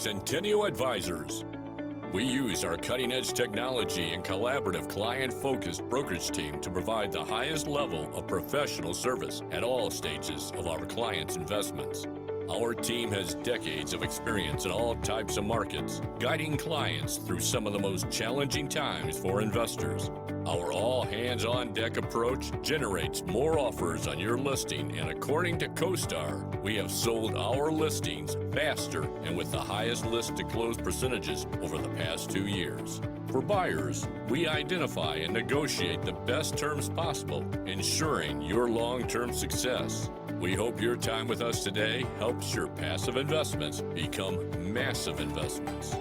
Centennial Advisers. We use our cutting-edge technology and collaborative client-focused brokerage team to provide the highest level of professional service at all stages of our clients' investments. Our team has decades of experience in all types of markets, guiding clients through some of the most challenging times for investors. Our all-hands-on-deck approach generates more offers on your listing, and according to CoStar, we have sold our listings faster and with the highest list-to-close percentages over the past 2 years. For buyers, we identify and negotiate the best terms possible, ensuring your long-term success. We hope your time with us today helps your passive investments become massive investments.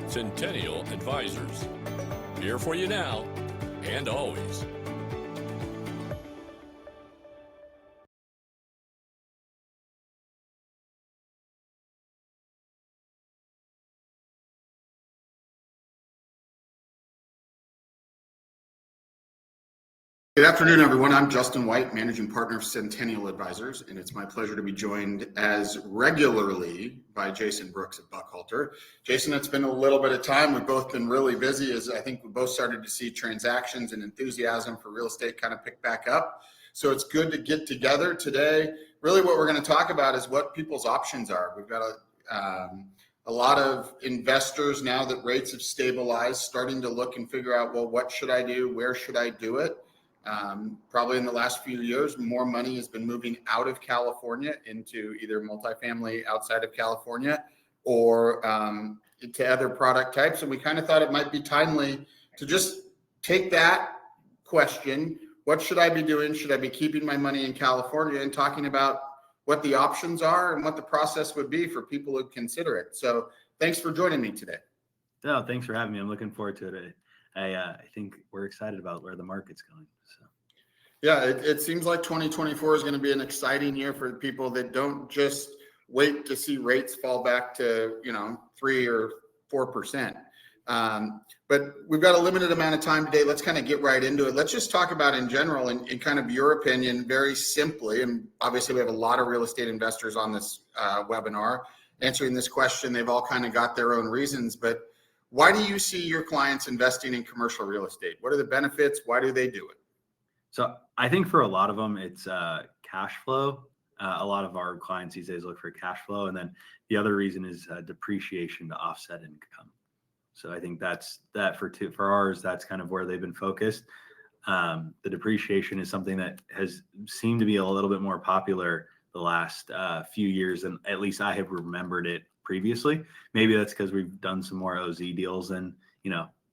Centennial Advisers, here for you now and always. Good afternoon, everyone. I'm Justin White, Managing Partner of Centennial Advisers, and it's my pleasure to be joined as regularly by Jason Brooks of Buchalter. Jason, it's been a little bit of time. We've both been really busy, as I think we both started to see transactions and enthusiasm for real estate kind of pick back up. So it's good to get together today. Really what we're going to talk about is what people's options are. We've got a lot of investors now that rates have stabilized, starting to look and figure out, well, what should I do? Where should I do it? Probably in the last few years, more money has been moving out of California into either multifamily outside of California or to other product types. And we kind of thought it might be timely to just take that question, what should I be doing? Should I be keeping my money in California? And talking about what the options are and what the process would be for people who consider it. So thanks for joining me today. No, thanks for having me. I'm looking forward to it. I think we're excited about where the market's going. So, yeah, it seems like 2024 is going to be an exciting year for people that don't just wait to see rates fall back to 3 or 4%. But we've got a limited amount of time today. Let's kind of get right into it. Let's just talk about in general and kind of your opinion, very simply. And obviously, we have a lot of real estate investors on this webinar answering this question. They've all kind of got their own reasons, but why do you see your clients investing in commercial real estate? What are the benefits? Why do they do it? So I think for a lot of them, it's cash flow. A lot of our clients these days look for cash flow. And then the other reason is depreciation to offset income. So I think that's for ours, that's kind of where they've been focused. The depreciation is something that has seemed to be a little bit more popular the last few years, and at least I have remembered it previously. Maybe that's because we've done some more OZ deals than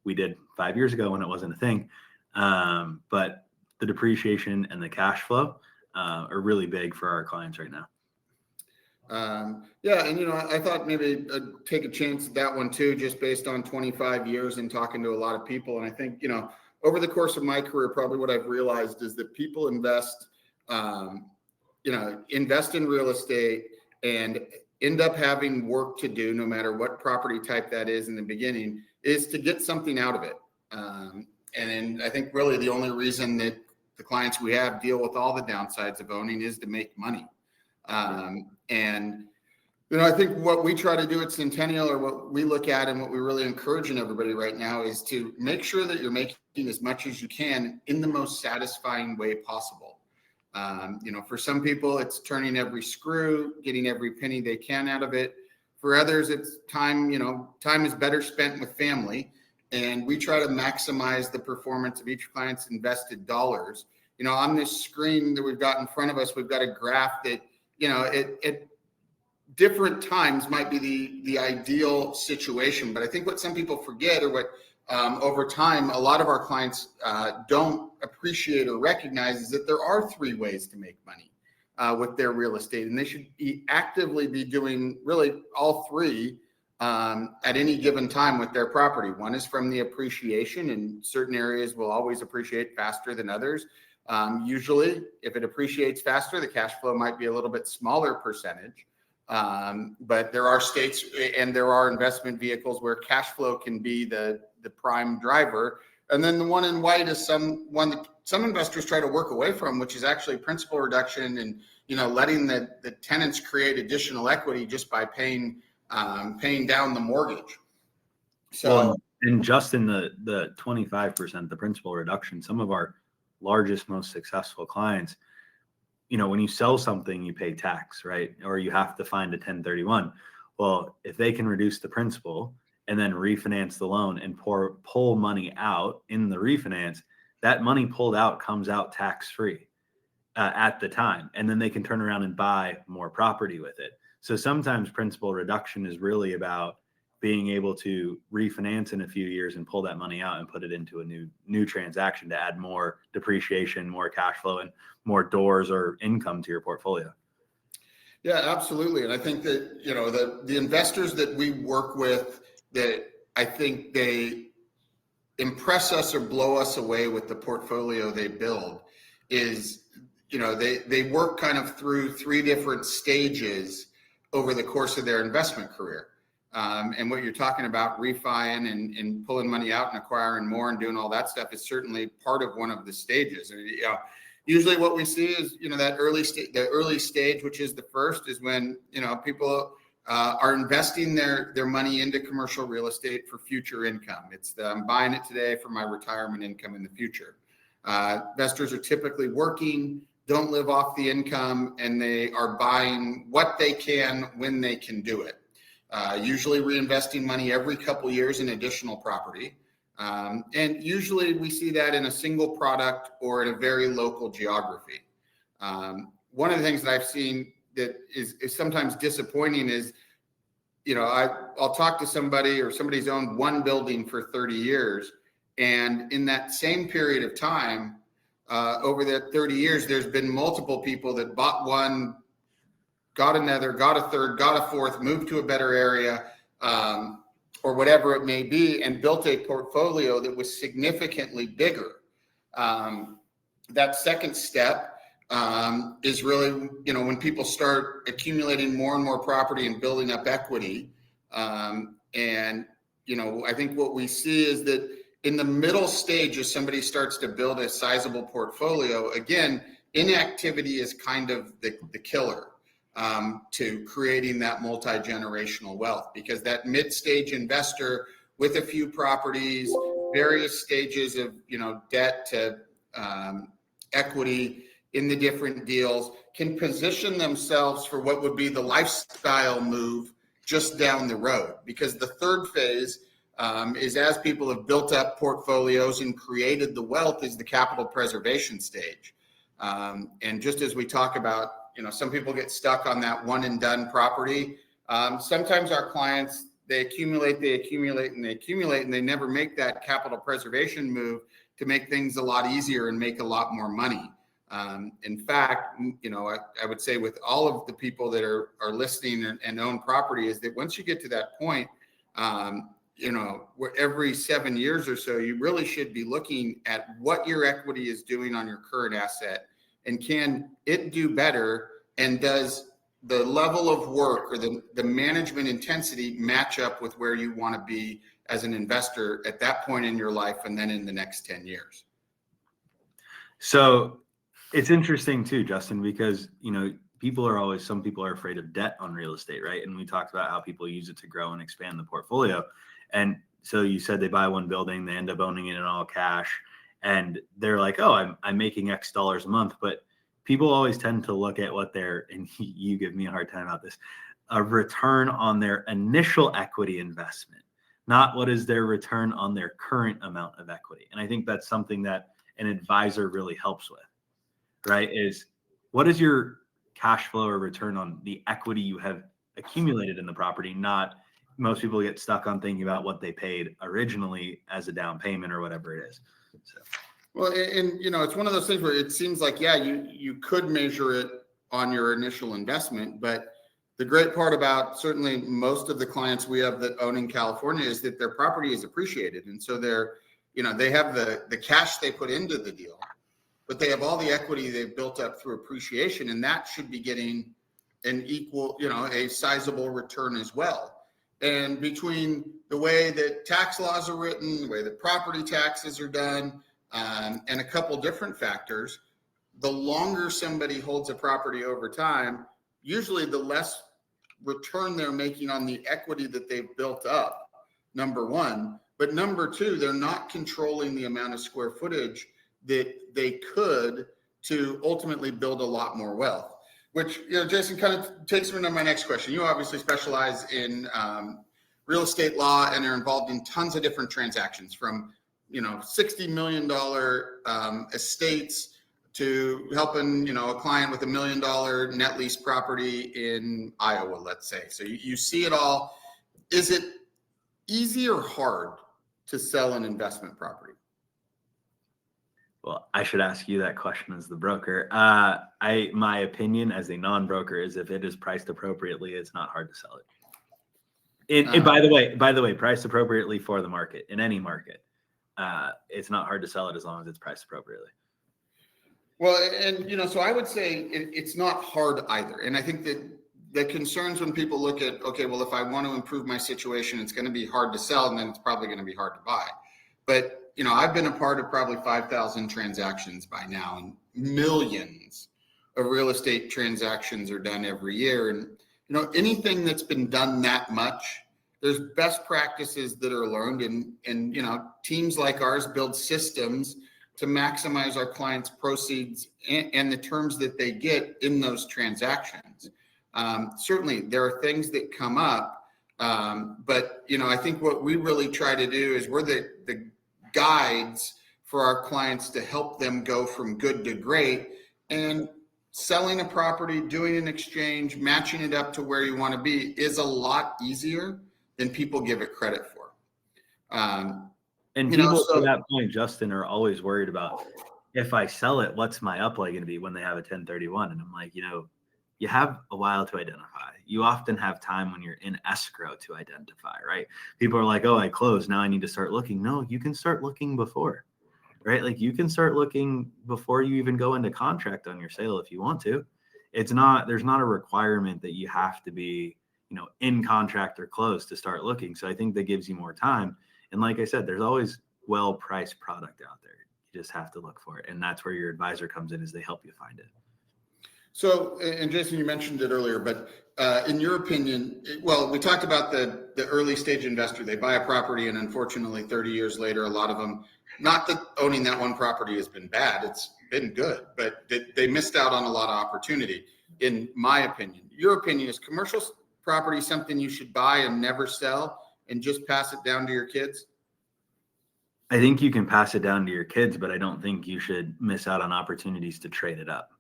we did 5 years ago when it wasn't a thing. But the depreciation and the cash flow are really big for our clients right now. Yeah, and I thought maybe take a chance at that one too, just based on 25 years and talking to a lot of people. And I think over the course of my career, probably what I've realized is that people invest in real estate and end up having work to do, no matter what property type that is in the beginning, is to get something out of it. And I think really the only reason that the clients we have deal with all the downsides of owning is to make money. And I think what we try to do at Centennial, or what we look at and what we really encourage in everybody right now, is to make sure that you're making as much as you can in the most satisfying way possible. For some people, it's turning every screw, getting every penny they can out of it. For others, it's time, time is better spent with family. And we try to maximize the performance of each client's invested dollars. On this screen that we've got in front of us, we've got a graph that, at different times might be the ideal situation. But I think what some people forget, or what over time, a lot of our clients don't appreciate or recognize, is that there are 3 ways to make money with their real estate. And they should actively be doing really all 3 at any given time with their property. One is from the appreciation, and certain areas will always appreciate faster than others. Usually, if it appreciates faster, the cash flow might be a little bit smaller percentage. But there are states and there are investment vehicles where cash flow can be the prime driver. And then the one in white is one that some investors try to work away from, which is actually principal reduction and letting the tenants create additional equity just by paying paying down the mortgage. So, well, and just in the 25%, the principal reduction, some of our largest, most successful clients, when you sell something, you pay tax, right? Or you have to find a 1031. Well, if they can reduce the principal and then refinance the loan and pull money out in the refinance, that money pulled out comes out tax-free at the time. And then they can turn around and buy more property with it. So sometimes principal reduction is really about being able to refinance in a few years and pull that money out and put it into a new transaction to add more depreciation, more cash flow, and more doors or income to your portfolio. Yeah, absolutely. And I think that, the investors that we work with, that I think they impress us or blow us away with the portfolio they build is, they work kind of through 3 different stages over the course of their investment career. And what you're talking about, refining and pulling money out and acquiring more and doing all that stuff, is certainly part of one of the stages. Usually what we see is, that the early stage, which is the first, is when, people are investing their money into commercial real estate for future income. It's I'm buying it today for my retirement income in the future. Investors are typically working, don't live off the income, and they are buying what they can when they can do it. Usually reinvesting money every couple years in additional property. And usually we see that in a single product or in a very local geography. One of the things that I've seen that is sometimes disappointing is, I'll talk to somebody, or somebody's owned one building for 30 years. And in that same period of time, over that 30 years, there's been multiple people that bought one, got another, got a third, got a fourth, moved to a better area, or whatever it may be, and built a portfolio that was significantly bigger. That second step is really, when people start accumulating more and more property and building up equity. And, I think what we see is that in the middle stage, as somebody starts to build a sizable portfolio, again, inactivity is kind of the killer to creating that multi-generational wealth, because that mid-stage investor with a few properties, various stages of, debt to equity in the different deals, can position themselves for what would be the lifestyle move just down the road. Because the third phase is, as people have built up portfolios and created the wealth, is the capital preservation stage. And just as we talk about, some people get stuck on that one and done property. Sometimes our clients, they accumulate, and they never make that capital preservation move to make things a lot easier and make a lot more money. In fact, I would say with all of the people that are listening and own property, is that once you get to that point, where every 7 years or so, you really should be looking at what your equity is doing on your current asset, and can it do better, and does the level of work or the management intensity match up with where you want to be as an investor at that point in your life, and then in the next 10 years. So it's interesting too, Justin, because, some people are afraid of debt on real estate, right? And we talked about how people use it to grow and expand the portfolio. And so you said they buy one building, they end up owning it in all cash, and they're like, oh, I'm making X dollars a month. But people always tend to look at what and you give me a hard time about this, a return on their initial equity investment, not what is their return on their current amount of equity. And I think that's something that an advisor really helps with, right? Is what is your cash flow or return on the equity you have accumulated in the property? Not, most people get stuck on thinking about what they paid originally as a down payment or whatever it is. So. Well, and it's one of those things where it seems like, you could measure it on your initial investment, but the great part about certainly most of the clients we have that own in California is that their property is appreciated. And so they have the cash they put into the deal, but they have all the equity they've built up through appreciation, and that should be getting an equal, a sizable return as well. And between the way that tax laws are written, the way that property taxes are done, and a couple different factors, the longer somebody holds a property over time, usually the less return they're making on the equity that they've built up, number one. But number two, they're not controlling the amount of square footage that they could to ultimately build a lot more wealth, which, Jason, kind of takes me to my next question. You obviously specialize in real estate law and are involved in tons of different transactions, from $60 million estates to helping a client with $1 million net lease property in Iowa, let's say. So you see it all. Is it easy or hard to sell an investment property? Well, I should ask you that question as the broker. My opinion as a non-broker is, if it is priced appropriately, it's not hard to sell it. And by the way, priced appropriately for the market, in any market, it's not hard to sell it as long as it's priced appropriately. Well, and so I would say it's not hard either. And I think that the concerns when people look at, okay, well, if I want to improve my situation, it's going to be hard to sell, and then it's probably going to be hard to buy. But I've been a part of probably 5,000 transactions by now, and millions of real estate transactions are done every year. And anything that's been done that much, there's best practices that are learned, and teams like ours build systems to maximize our clients' proceeds and the terms that they get in those transactions. Certainly there are things that come up, but I think what we really try to do is we're the guides for our clients to help them go from good to great, and selling a property, doing an exchange, matching it up to where you want to be is a lot easier than people give it credit for. And people to that point, Justin, are always worried about, if I sell it, what's my outlay going to be when they have a 1031? And I'm like, you have a while to identify. You often have time when you're in escrow to identify, right? People are like, oh, I closed, now I need to start looking. No, you can start looking before, right? Like, you can start looking before you even go into contract on your sale if you want to. There's not a requirement that you have to be, in contract or close to start looking. So I think that gives you more time. And like I said, there's always well-priced product out there. You just have to look for it. And that's where your advisor comes in, is they help you find it. So, and Jason, you mentioned it earlier, but in your opinion, we talked about the early stage investor. They buy a property, and unfortunately 30 years later, a lot of them, not that owning that one property has been bad, it's been good, but they missed out on a lot of opportunity, in my opinion. Your opinion, is commercial property something you should buy and never sell and just pass it down to your kids? I think you can pass it down to your kids, but I don't think you should miss out on opportunities to trade it up.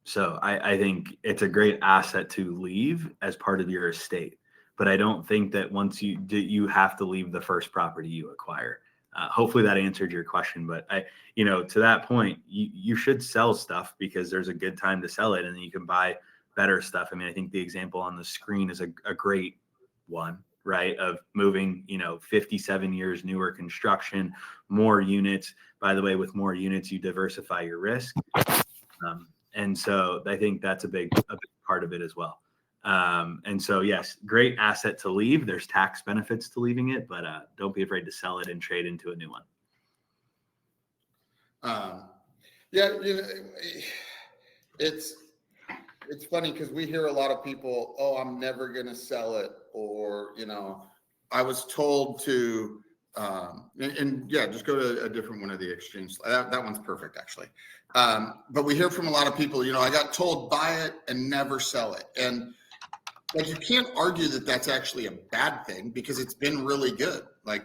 So I think it's a great asset to leave as part of your estate, but I don't think that once you have to leave the first property you acquire. Hopefully that answered your question, but to that point, you should sell stuff because there's a good time to sell it, and then you can buy better stuff. I mean, I think the example on the screen is a great one, right? Of moving, 57 years newer construction, more units. By the way, with more units, you diversify your risk. And so I think that's a big part of it as well. And so, yes, great asset to leave. There's tax benefits to leaving it, but don't be afraid to sell it and trade into a new one. It's funny because we hear a lot of people, oh, I'm never going to sell it. Or, I was told to, just go to a different one of the exchange. That one's perfect, actually. But we hear from a lot of people, I got told buy it and never sell it. And you can't argue that that's actually a bad thing, because it's been really good. Like,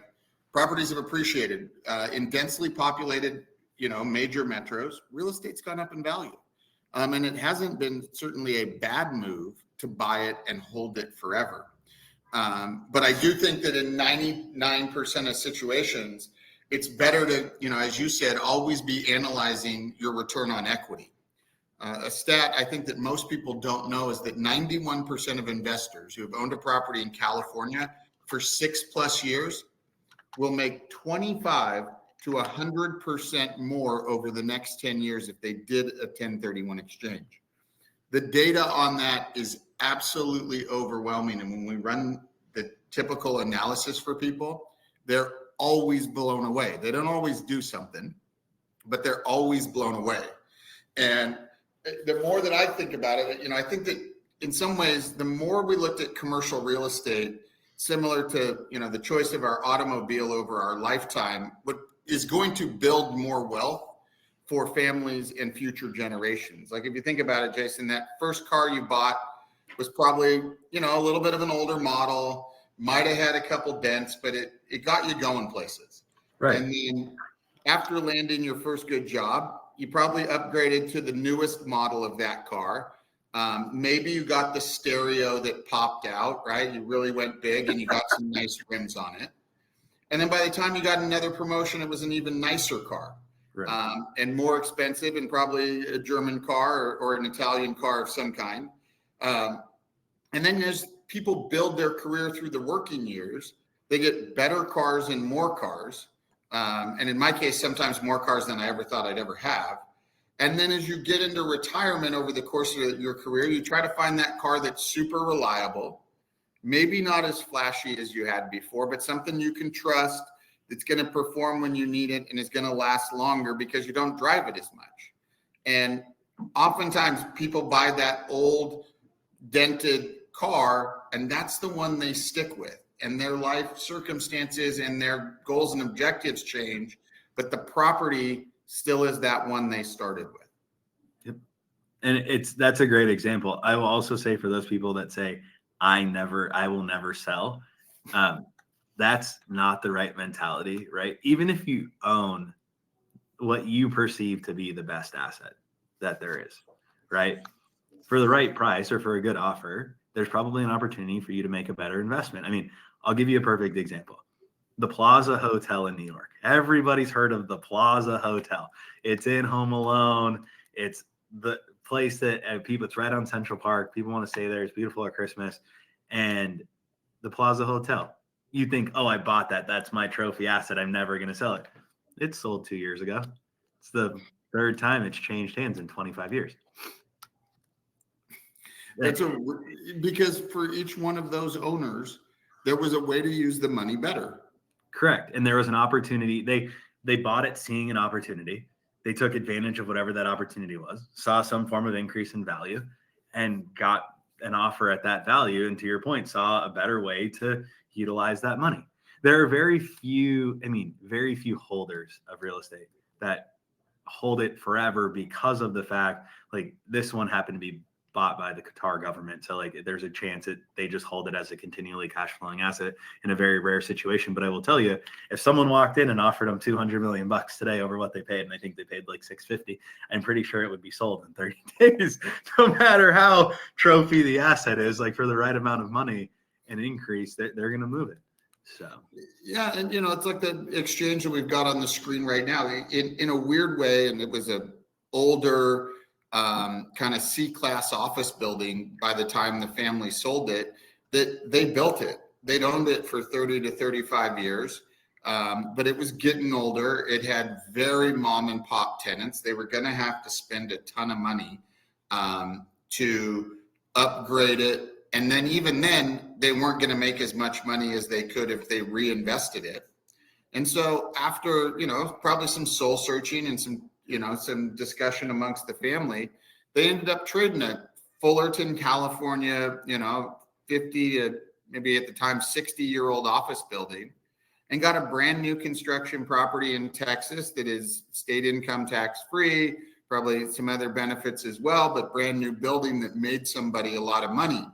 properties have appreciated in densely populated, major metros. Real estate's gone up in value. And it hasn't been certainly a bad move to buy it and hold it forever. But I do think that in 99% of situations, it's better to, as you said, always be analyzing your return on equity. A stat I think that most people don't know is that 91% of investors who have owned a property in California for 6+ years will make 25 to 100% more over the next 10 years if they did a 1031 exchange. The data on that is absolutely overwhelming. And when we run the typical analysis for people, they're always blown away. They don't always do something, but they're always blown away. And the more that I think about it, I think that in some ways, the more we looked at commercial real estate, similar to, the choice of our automobile over our lifetime, what is going to build more wealth for families and future generations. Like if you think about it, Jason, that first car you bought was probably, a little bit of an older model, might have had a couple dents, but it got you going places. Right. And then after landing your first good job, you probably upgraded to the newest model of that car. Maybe you got the stereo that popped out, right? You really went big and you got some nice rims on it. And then by the time you got another promotion, it was an even nicer car. Right. And more expensive, and probably a German car or an Italian car of some kind. And then as people build their career through the working years, they get better cars and more cars. And in my case, sometimes more cars than I ever thought I'd ever have. And then as you get into retirement over the course of your career, you try to find that car that's super reliable, maybe not as flashy as you had before, but something you can trust, that's going to perform when you need it and is going to last longer because you don't drive it as much. And oftentimes people buy that old dented car, and that's the one they stick with. And their life circumstances and their goals and objectives change, but the property still is that one they started with. Yep. And that's a great example. I will also say, for those people that say, I will never sell, that's not the right mentality, right? Even if you own what you perceive to be the best asset that there is, right? For the right price or for a good offer, there's probably an opportunity for you to make a better investment. I mean, I'll give you a perfect example. The Plaza Hotel in New York. Everybody's heard of the Plaza Hotel. It's in Home Alone. It's the place that it's right on Central Park. People want to stay there. It's beautiful at Christmas. And the Plaza Hotel, you think, oh, I bought that. That's my trophy asset. I'm never going to sell it. It sold 2 years ago. It's the third time it's changed hands in 25 years. Because for each one of those owners, there was a way to use the money better. Correct. And there was an opportunity. They bought it seeing an opportunity. They took advantage of whatever that opportunity was, saw some form of increase in value, and got an offer at that value. And to your point, saw a better way to utilize that money. There are very few holders of real estate that hold it forever because of the fact, like this one happened to be bought by the Qatar government. So like there's a chance that they just hold it as a continually cash flowing asset in a very rare situation. But I will tell you, if someone walked in and offered them $200 million today over what they paid, and I think they paid like $650, I'm pretty sure it would be sold in 30 days, no matter how trophy the asset is. Like for the right amount of money and increase, they're going to move it. So yeah, and it's like the exchange that we've got on the screen right now. In a weird way, and it was a older kind of C-class office building by the time the family sold it, that they built it. They'd owned it for 30 to 35 years, but it was getting older. It had very mom and pop tenants. They were going to have to spend a ton of money to upgrade it. And then even then, they weren't going to make as much money as they could if they reinvested it. And so after, probably some soul searching and some discussion amongst the family, they ended up trading a Fullerton, California, 50 to maybe at the time 60-year-old office building, and got a brand new construction property in Texas that is state income tax free, probably some other benefits as well, but brand new building that made somebody a lot of money.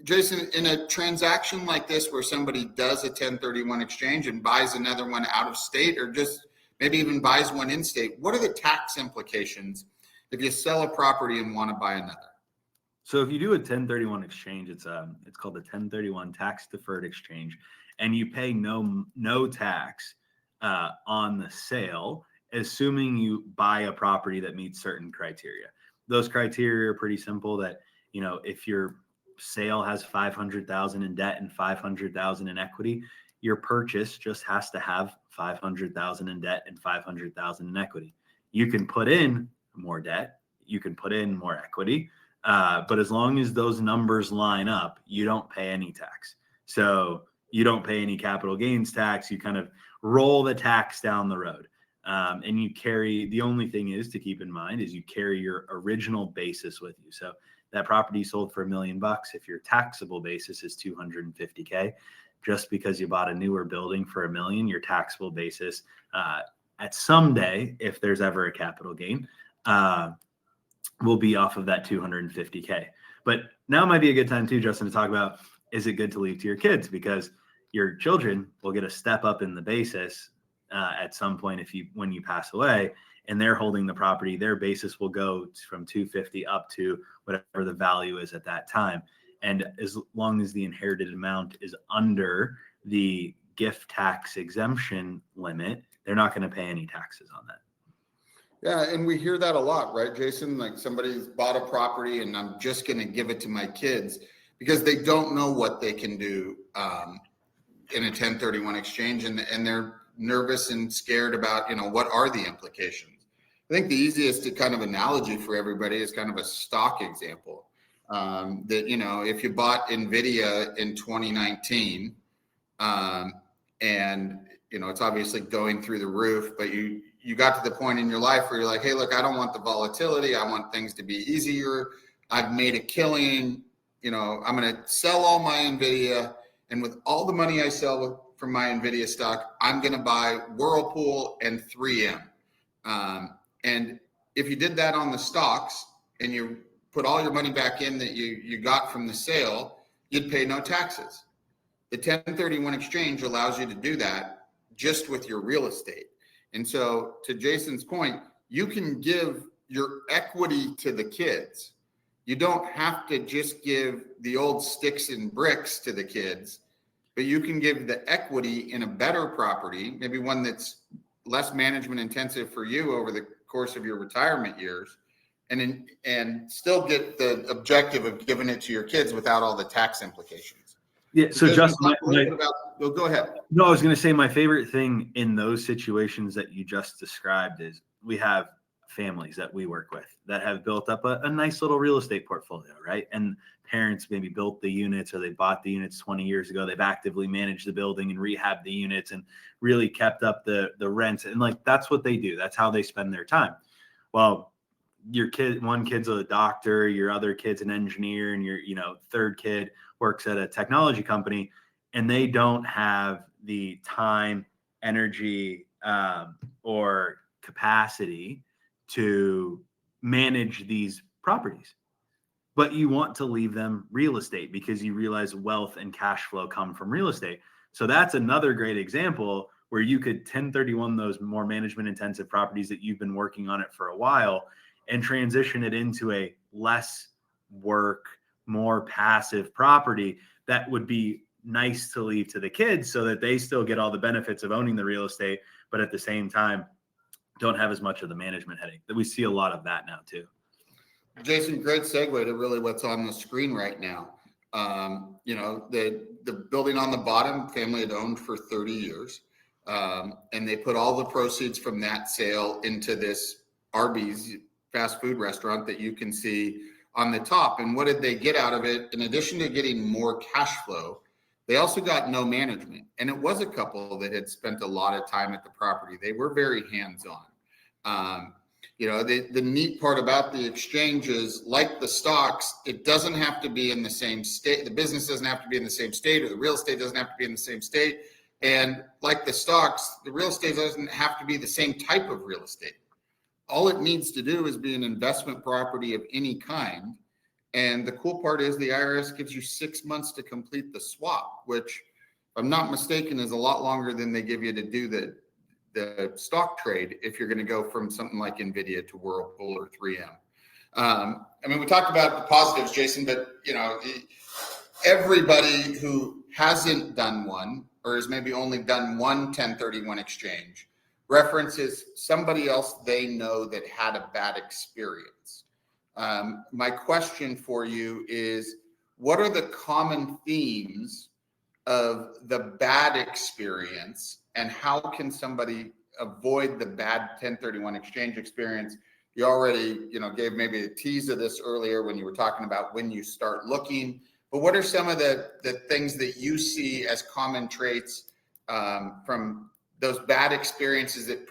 Jason, in a transaction like this where somebody does a 1031 exchange and buys another one out of state, or just maybe even buys one in state, what are the tax implications if you sell a property and want to buy another? So if you do a 1031 exchange, it's called the 1031 tax deferred exchange, and you pay no tax on the sale, assuming you buy a property that meets certain criteria. Those criteria are pretty simple. That if your sale has $500,000 in debt and $500,000 in equity, your purchase just has to have $500,000 in debt and $500,000 in equity. You can put in more debt, you can put in more equity, but as long as those numbers line up, you don't pay any tax. So you don't pay any capital gains tax. You kind of roll the tax down the road. And you carry, the only thing is to keep in mind is you carry your original basis with you. So that property sold for $1 million. If your taxable basis is $250K, just because you bought a newer building for $1 million, your taxable basis at someday, if there's ever a capital gain, will be off of that $250K. But now might be a good time too, Justin, to talk about, is it good to leave to your kids? Because your children will get a step up in the basis at some point when you pass away, and they're holding the property. Their basis will go from 250 up to whatever the value is at that time. And as long as the inherited amount is under the gift tax exemption limit, they're not going to pay any taxes on that. Yeah, and we hear that a lot, right, Jason? Like somebody's bought a property and I'm just going to give it to my kids because they don't know what they can do in a 1031 exchange, and they're nervous and scared about, what are the implications. I think the easiest kind of analogy for everybody is kind of a stock example. That, if you bought NVIDIA in 2019 and, it's obviously going through the roof, but you got to the point in your life where you're like, hey, look, I don't want the volatility. I want things to be easier. I've made a killing. I'm going to sell all my NVIDIA. And with all the money I sell from my NVIDIA stock, I'm going to buy Whirlpool and 3M. And if you did that on the stocks and you put all your money back in that you got from the sale, you'd pay no taxes. The 1031 exchange allows you to do that just with your real estate. And so to Jason's point, you can give your equity to the kids. You don't have to just give the old sticks and bricks to the kids, but you can give the equity in a better property, maybe one that's less management intensive for you over the course of your retirement years, and still get the objective of giving it to your kids without all the tax implications. Yeah. So Justin, go ahead. No, I was going to say my favorite thing in those situations that you just described is we have families that we work with that have built up a nice little real estate portfolio, right? And parents maybe built the units or they bought the units 20 years ago. They've actively managed the building and rehabbed the units and really kept up the rents. And like, that's what they do. That's how they spend their time. Well, one kid's a doctor, your other kid's an engineer, and your, third kid works at a technology company, and they don't have the time, energy, or capacity to manage these properties. But you want to leave them real estate because you realize wealth and cash flow come from real estate. So that's another great example where you could 1031 those more management intensive properties that you've been working on it for a while and transition it into a less work, more passive property that would be nice to leave to the kids so that they still get all the benefits of owning the real estate, but at the same time, don't have as much of the management headache. That we see a lot of that now too. Jason, great segue to really what's on the screen right now. The building on the bottom, family had owned for 30 years. And they put all the proceeds from that sale into this Arby's fast food restaurant that you can see on the top. And what did they get out of it? In addition to getting more cash flow, they also got no management. And it was a couple that had spent a lot of time at the property. They were very hands-on. The neat part about the exchange is, like the stocks, it doesn't have to be in the same state. The business doesn't have to be in the same state, or the real estate doesn't have to be in the same state. And like the stocks, the real estate doesn't have to be the same type of real estate. All it needs to do is be an investment property of any kind. And the cool part is the IRS gives you 6 months to complete the swap, which, if I'm not mistaken, is a lot longer than they give you to do the stock trade if you're going to go from something like NVIDIA to Whirlpool or 3M. We talked about the positives, Jason, but everybody who hasn't done one or has maybe only done one 1031 exchange references somebody else they know that had a bad experience. My question for you is, what are the common themes of the bad experience, and how can somebody avoid the bad 1031 exchange experience? You already, gave maybe a tease of this earlier when you were talking about when you start looking, but what are some of the things that you see as common traits from those bad experiences that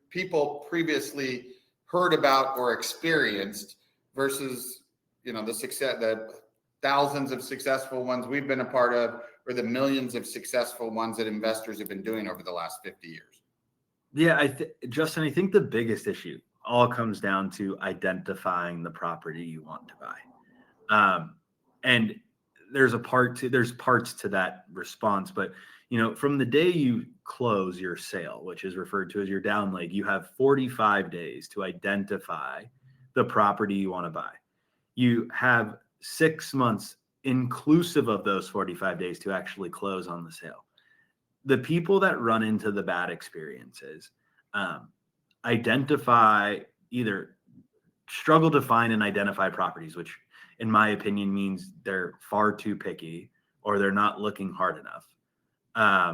people previously heard about or experienced versus, the thousands of successful ones we've been a part of, or the millions of successful ones that investors have been doing over the last 50 years? Yeah, Justin, I think the biggest issue all comes down to identifying the property you want to buy. And there's parts to that response, but from the day you close your sale, which is referred to as your down leg, you have 45 days to identify the property you want to buy. You have 6 months inclusive of those 45 days to actually close on the sale. The people that run into the bad experiences either struggle to find and identify properties, which in my opinion means they're far too picky, or they're not looking hard enough,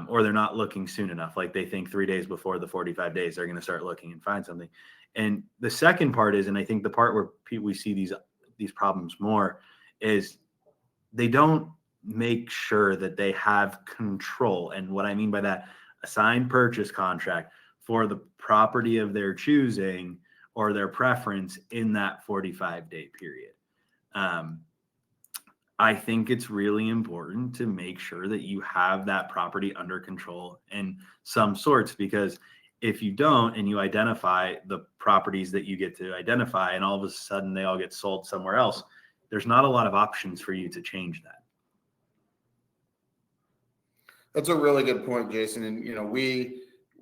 or they're not looking soon enough. Like they think 3 days before the 45 days, they're going to start looking and find something. And the second part is, and I think the part where we see these problems more, is they don't make sure that they have control. And what I mean by that, a signed purchase contract for the property of their choosing or their preference in that 45-day period. I think it's really important to make sure that you have that property under control in some sorts, because if you don't, and you identify the properties that you get to identify, and all of a sudden they all get sold somewhere else, there's not a lot of options for you to change that. That's a really good point, Jason. And,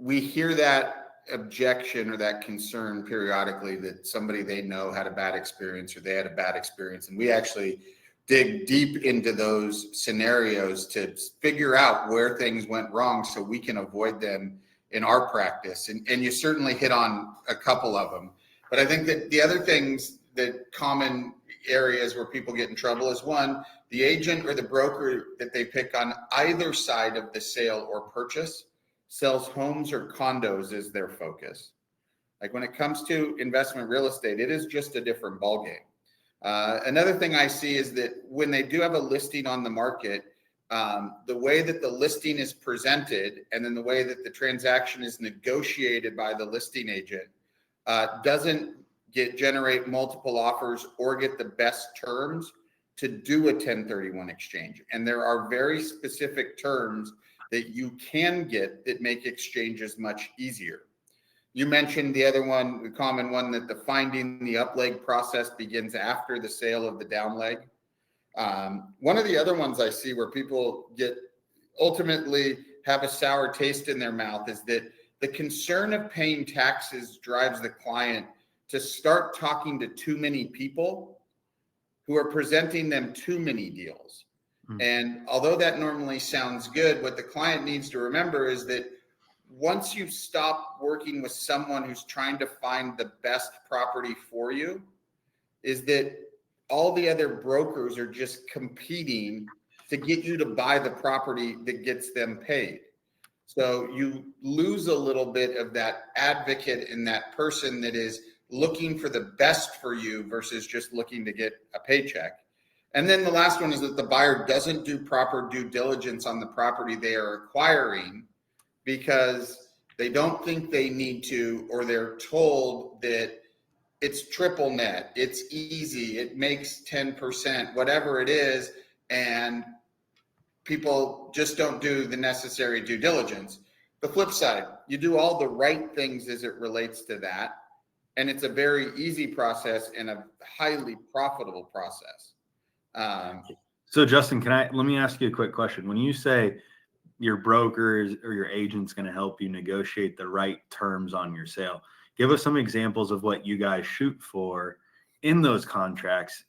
we hear that objection or that concern periodically, that somebody they know had a bad experience, or they had a bad experience. And we actually dig deep into those scenarios to figure out where things went wrong so we can avoid them in our practice. And you certainly hit on a couple of them. But I think that the other things, that common areas where people get in trouble, is one, the agent or the broker that they pick on either side of the sale or purchase sells homes or condos as their focus. Like when it comes to investment real estate, it is just a different ballgame. Another thing I see is that when they do have a listing on the market, the way that the listing is presented and then the way that the transaction is negotiated by the listing agent doesn't generate multiple offers or get the best terms to do a 1031 exchange. And there are very specific terms that you can get that make exchanges much easier. You mentioned the other one, the common one, that the finding the up leg process begins after the sale of the down leg. One of the other ones I see where people ultimately have a sour taste in their mouth is that the concern of paying taxes drives the client to start talking to too many people who are presenting them too many deals. And although that normally sounds good, what the client needs to remember is that once you stop working with someone who's trying to find the best property for you, is that all the other brokers are just competing to get you to buy the property that gets them paid. So you lose a little bit of that advocate and that person that is looking for the best for you versus just looking to get a paycheck. And then the last one is that the buyer doesn't do proper due diligence on the property they are acquiring because they don't think they need to, or they're told that it's triple net, it's easy, it makes 10%, whatever it is, and people just don't do the necessary due diligence. The flip side, you do all the right things as it relates to that, and it's a very easy process and a highly profitable process. So Justin, let me ask you a quick question. When you say your brokers or your agent's going to help you negotiate the right terms on your sale, give us some examples of what you guys shoot for in those contracts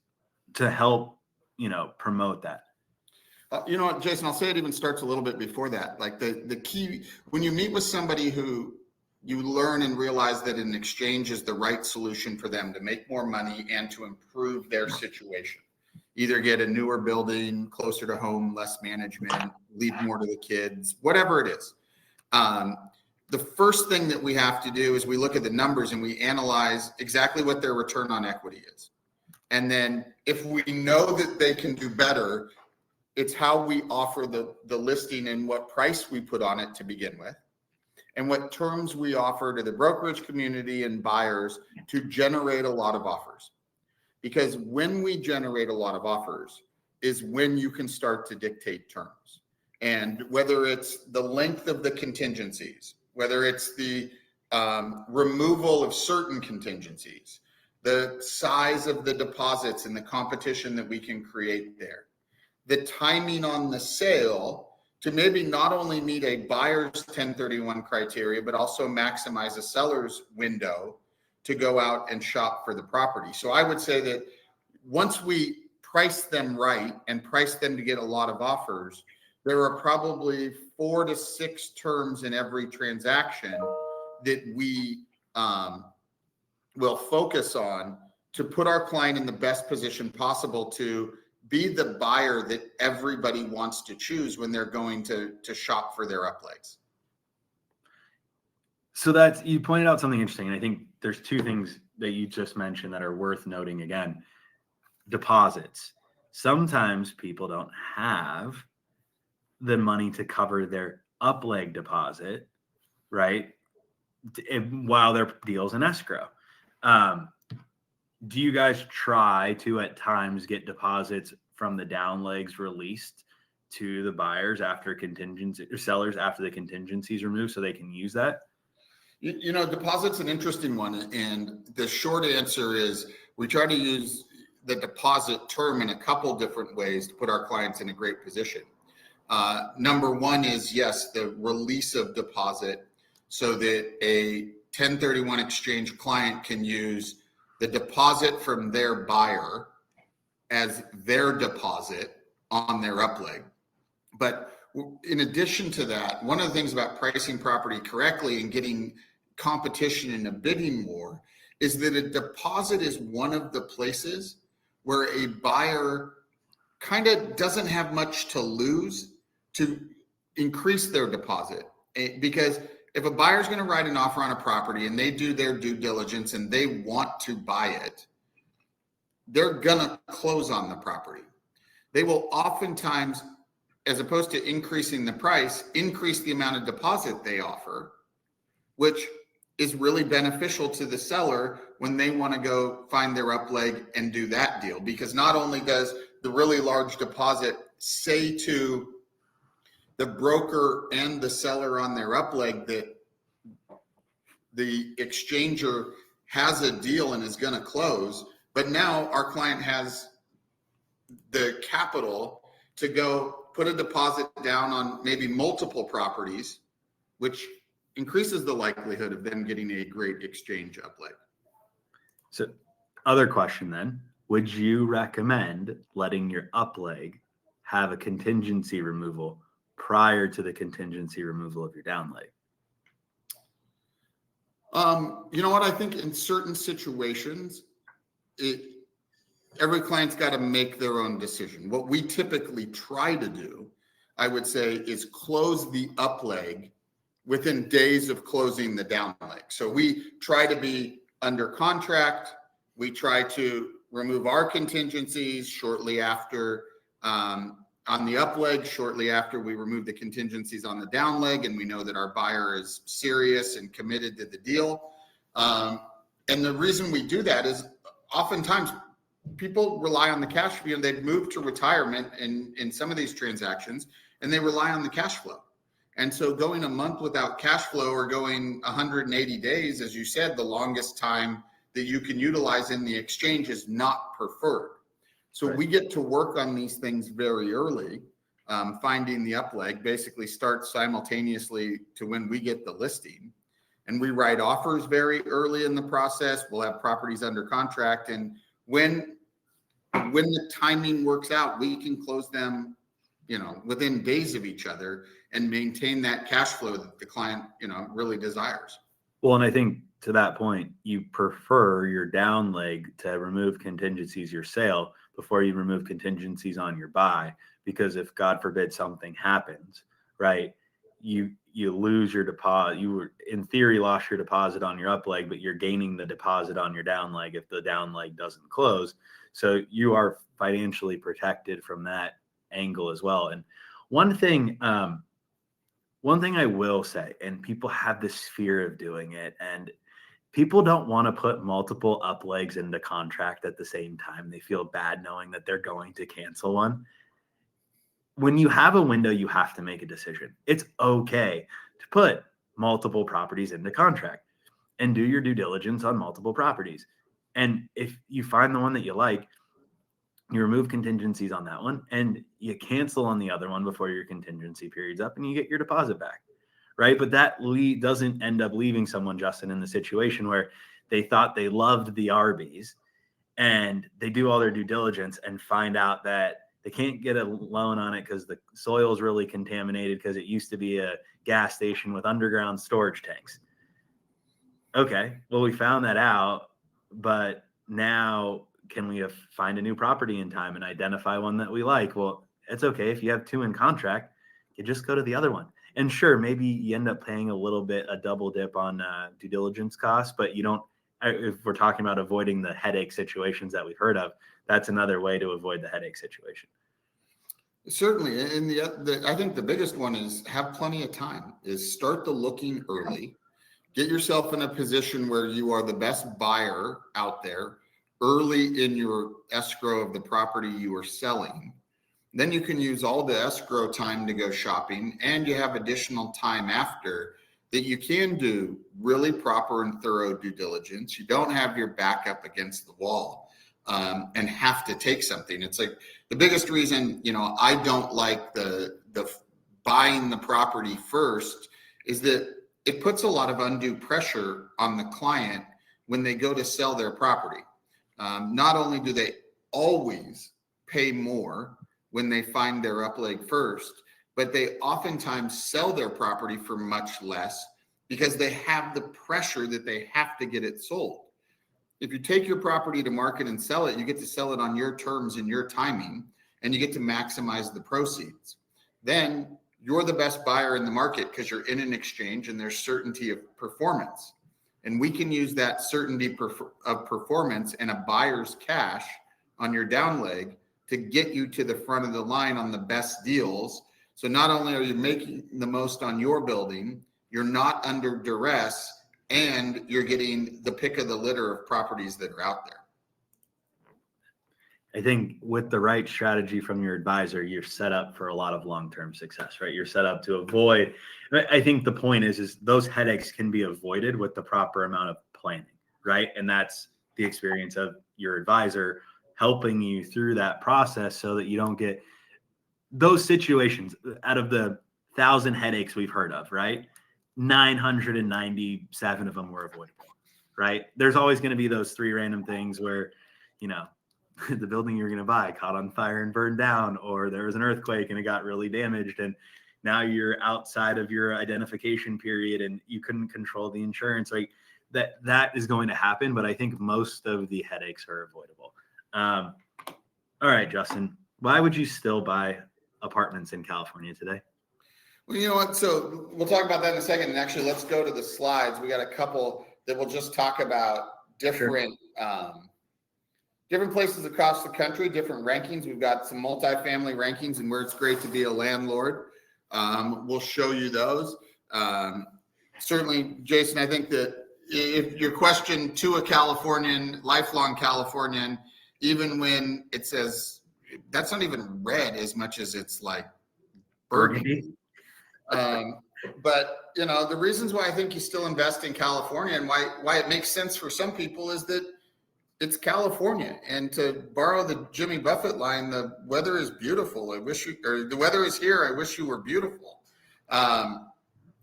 to help, promote that. You know what, Jason, I'll say it even starts a little bit before that. Like the key, when you meet with somebody who you learn and realize that an exchange is the right solution for them to make more money and to improve their situation. Either get a newer building, closer to home, less management, leave more to the kids, whatever it is. The first thing that we have to do is we look at the numbers and we analyze exactly what their return on equity is. And then if we know that they can do better, it's how we offer the listing and what price we put on it to begin with, and what terms we offer to the brokerage community and buyers to generate a lot of offers. because when we generate a lot of offers is when you can start to dictate terms. And whether it's the length of the contingencies, whether it's the removal of certain contingencies, the size of the deposits and the competition that we can create there, the timing on the sale to maybe not only meet a buyer's 1031 criteria, but also maximize a seller's window to go out and shop for the property. So I would say that once we price them right and price them to get a lot of offers, there are probably 4 to 6 terms in every transaction that we will focus on to put our client in the best position possible to be the buyer that everybody wants to choose when they're going to shop for their uplegs. So that's, you pointed out something interesting. And I think there's 2 things that you just mentioned that are worth noting again. Deposits. Sometimes people don't have the money to cover their upleg deposit, right? While their deal's in escrow. Do you guys try to at times get deposits from the down legs released to the buyers after contingency or sellers after the contingencies removed so they can use that? You know, deposit's an interesting one. And the short answer is we try to use the deposit term in a couple different ways to put our clients in a great position. Number one is, yes, the release of deposit so that a 1031 exchange client can use the deposit from their buyer as their deposit on their upleg. But in addition to that, one of the things about pricing property correctly and getting competition in a bidding war is that a deposit is one of the places where a buyer kind of doesn't have much to lose to increase their deposit. Because if a buyer is going to write an offer on a property and they do their due diligence and they want to buy it, they're going to close on the property. They will oftentimes, as opposed to increasing the price, increase the amount of deposit they offer, which is really beneficial to the seller when they want to go find their upleg and do that deal. Because not only does the really large deposit say to the broker and the seller on their upleg that the exchanger has a deal and is going to close, but now our client has the capital to go put a deposit down on maybe multiple properties, which increases the likelihood of them getting a great exchange upleg. So other question then, would you recommend letting your upleg have a contingency removal prior to the contingency removal of your down leg? You know what? I think in certain situations, every client's got to make their own decision. What we typically try to do, I would say, is close the upleg within days of closing the down leg. So we try to be under contract. We try to remove our contingencies shortly after on the up leg, shortly after we remove the contingencies on the down leg, and we know that our buyer is serious and committed to the deal. And the reason we do that is oftentimes people rely on the cash flow. They've moved to retirement in some of these transactions, and they rely on the cash flow. And so going a month without cash flow or going 180 days, as you said, the longest time that you can utilize in the exchange is not preferred. So right. We get to work on these things very early, finding the upleg, basically start simultaneously to when we get the listing. And we write offers very early in the process. We'll have properties under contract. And when the timing works out, we can close them, within days of each other and maintain that cash flow that the client, really desires. Well, and I think to that point, you prefer your down leg to remove contingencies your sale before you remove contingencies on your buy, because if God forbid something happens, right, you lose your deposit. You were in theory lost your deposit on your up leg, but you're gaining the deposit on your down leg if the down leg doesn't close. So you are financially protected from that angle as well. And one thing I will say, and people have this fear of doing it, and people don't want to put multiple up legs into contract at the same time. They feel bad knowing that they're going to cancel one. When you have a window, you have to make a decision. It's okay to put multiple properties into contract and do your due diligence on multiple properties. And if you find the one that you like, you remove contingencies on that one and you cancel on the other one before your contingency period's up and you get your deposit back, right? But that doesn't end up leaving someone, Justin, in the situation where they thought they loved the RBs and they do all their due diligence and find out that they can't get a loan on it because the soil is really contaminated because it used to be a gas station with underground storage tanks. Okay, well, we found that out, but now can we find a new property in time and identify one that we like? Well, it's okay. If you have two in contract, you just go to the other one. And sure, maybe you end up paying a double dip on due diligence costs, but you don't, if we're talking about avoiding the headache situations that we've heard of, that's another way to avoid the headache situation. Certainly. And I think the biggest one is have plenty of time, is start the looking early, get yourself in a position where you are the best buyer out there early in your escrow of the property you are selling. Then you can use all the escrow time to go shopping, and you have additional time after that you can do really proper and thorough due diligence. You don't have your back up against the wall and have to take something. It's like the biggest reason, I don't like the buying the property first is that it puts a lot of undue pressure on the client when they go to sell their property. Not only do they always pay more when they find their up leg first, but they oftentimes sell their property for much less because they have the pressure that they have to get it sold. If you take your property to market and sell it, you get to sell it on your terms and your timing, and you get to maximize the proceeds. Then you're the best buyer in the market because you're in an exchange and there's certainty of performance. And we can use that certainty of performance and a buyer's cash on your down leg to get you to the front of the line on the best deals. So not only are you making the most on your building, you're not under duress, and you're getting the pick of the litter of properties that are out there. I think with the right strategy from your advisor, you're set up for a lot of long-term success, right? You're set up to avoid. I think the point is those headaches can be avoided with the proper amount of planning, right? And that's the experience of your advisor helping you through that process so that you don't get those situations. Out of the 1,000 headaches we've heard of, right? 997 of them were avoidable, right? There's always going to be those 3 random things where, the building you're going to buy caught on fire and burned down, or there was an earthquake and it got really damaged. And now you're outside of your identification period and you couldn't control the insurance. Like that is going to happen. But I think most of the headaches are avoidable. All right, Justin, why would you still buy apartments in California today? Well, you know what? So we'll talk about that in a second. And actually, let's go to the slides. We got a couple that will just talk about different, different places across the country, different rankings. We've got some multifamily rankings and where it's great to be a landlord. We'll show you those. Certainly, Jason, I think that if your question to a Californian, lifelong Californian, even when it says, that's not even red as much as it's like burgundy. But the reasons why I think you still invest in California and why it makes sense for some people is that it's California. And to borrow the Jimmy Buffett line, the weather is beautiful. The weather is here. I wish you were beautiful.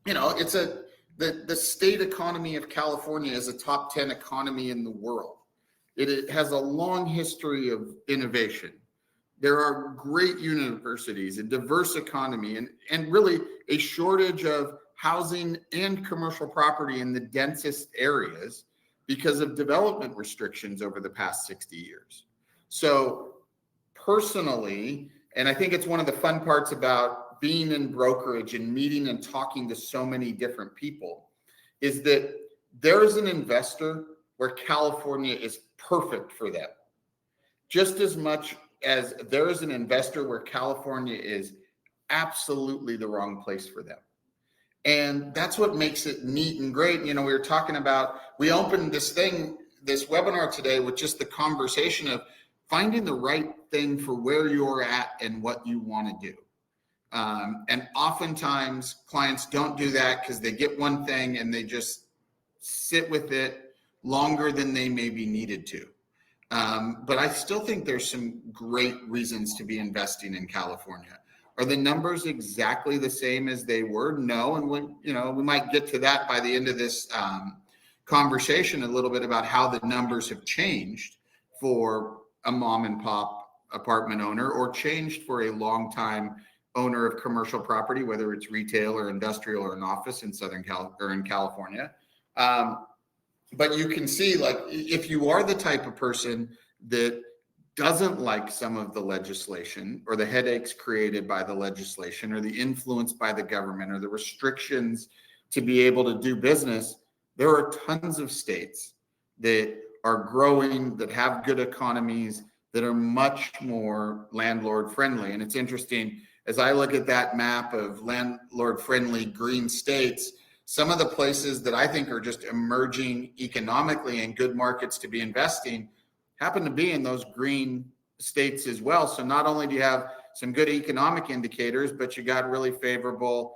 It's the state economy of California is a top 10 economy in the world. It has a long history of innovation. There are great universities, a diverse economy, and really a shortage of housing and commercial property in the densest areas because of development restrictions over the past 60 years. So personally, and I think it's one of the fun parts about being in brokerage and meeting and talking to so many different people, is that there is an investor where California is perfect for them, just as much as there is an investor where California is absolutely the wrong place for them. And that's what makes it neat and great. You know, we were talking about, we opened this webinar today with just the conversation of finding the right thing for where you're at and what you want to do. And oftentimes clients don't do that because they get one thing and they just sit with it longer than they maybe needed to. But I still think there's some great reasons to be investing in California. Are the numbers exactly the same as they were? No. And we might get to that by the end of this conversation, a little bit about how the numbers have changed for a mom and pop apartment owner, or changed for a long time owner of commercial property, whether it's retail or industrial or an office in in California. But you can see, like, if you are the type of person that doesn't like some of the legislation or the headaches created by the legislation or the influence by the government or the restrictions to be able to do business, there are tons of states that are growing, that have good economies, that are much more landlord friendly. And it's interesting, as I look at that map of landlord friendly green states, some of the places that I think are just emerging economically and good markets to be investing happen to be in those green states as well. So not only do you have some good economic indicators, but you got really favorable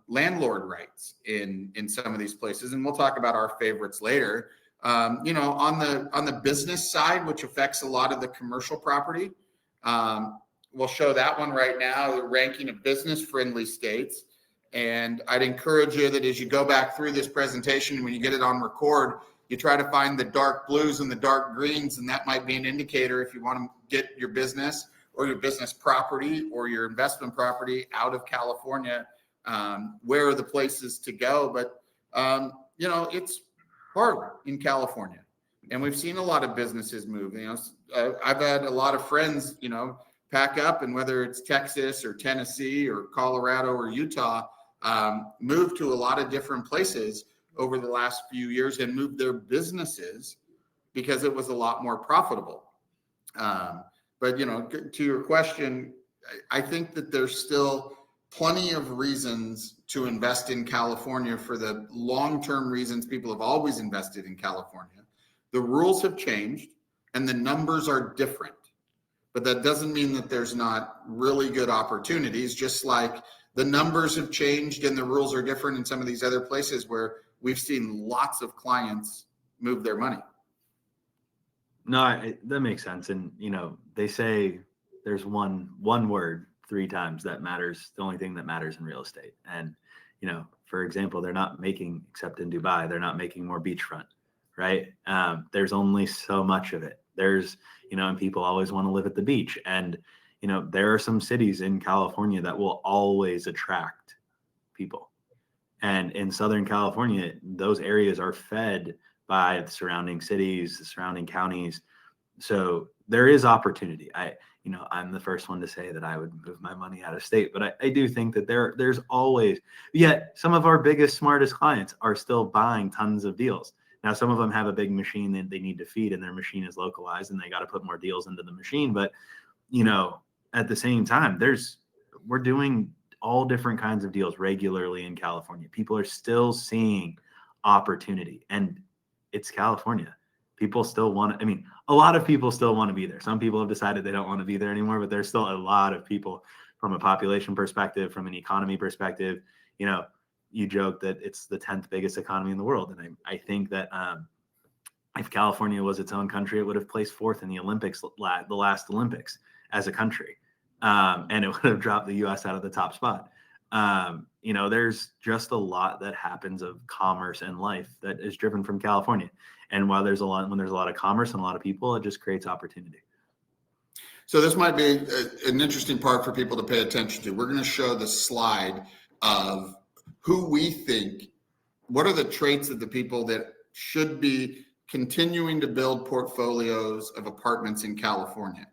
landlord rights in some of these places. And we'll talk about our favorites later. On the business side, which affects a lot of the commercial property, we'll show that one right now, the ranking of business friendly states. And I'd encourage you that as you go back through this presentation, when you get it on record, you try to find the dark blues and the dark greens, and that might be an indicator if you want to get your business or your business property or your investment property out of California. Where are the places to go? But, it's hard in California. And we've seen a lot of businesses move. I've had a lot of friends, pack up, and whether it's Texas or Tennessee or Colorado or Utah, move to a lot of different places over the last few years and moved their businesses because it was a lot more profitable. But to your question, I think that there's still plenty of reasons to invest in California for the long-term reasons people have always invested in California. The rules have changed and the numbers are different, but that doesn't mean that there's not really good opportunities, just like the numbers have changed and the rules are different in some of these other places where we've seen lots of clients move their money. No, that makes sense. And, they say there's one word 3 times that matters, the only thing that matters in real estate. And, for example, they're not making, except in Dubai, they're not making more beachfront, right? There's only so much of it. There's, and people always want to live at the beach. And, there are some cities in California that will always attract people. And in Southern California, those areas are fed by the surrounding cities, the surrounding counties. So there is opportunity. I'm the first one to say that I would move my money out of state, but I do think that there's always, yet some of our biggest, smartest clients are still buying tons of deals. Now, some of them have a big machine that they need to feed, and their machine is localized and they got to put more deals into the machine. But, at the same time, we're doing all different kinds of deals regularly in California. People are still seeing opportunity, and it's California. People still want to, a lot of people still want to be there. Some people have decided they don't want to be there anymore, but there's still a lot of people from a population perspective, from an economy perspective. You joke that it's the 10th biggest economy in the world. And I think that if California was its own country, it would have placed 4th in the Olympics, the last Olympics as a country. And it would have dropped the U.S. out of the top spot. There's just a lot that happens of commerce and life that is driven from California. And when there's a lot of commerce and a lot of people, it just creates opportunity. So this might be an interesting part for people to pay attention to. We're going to show the slide of who we think, what are the traits of the people that should be continuing to build portfolios of apartments in California.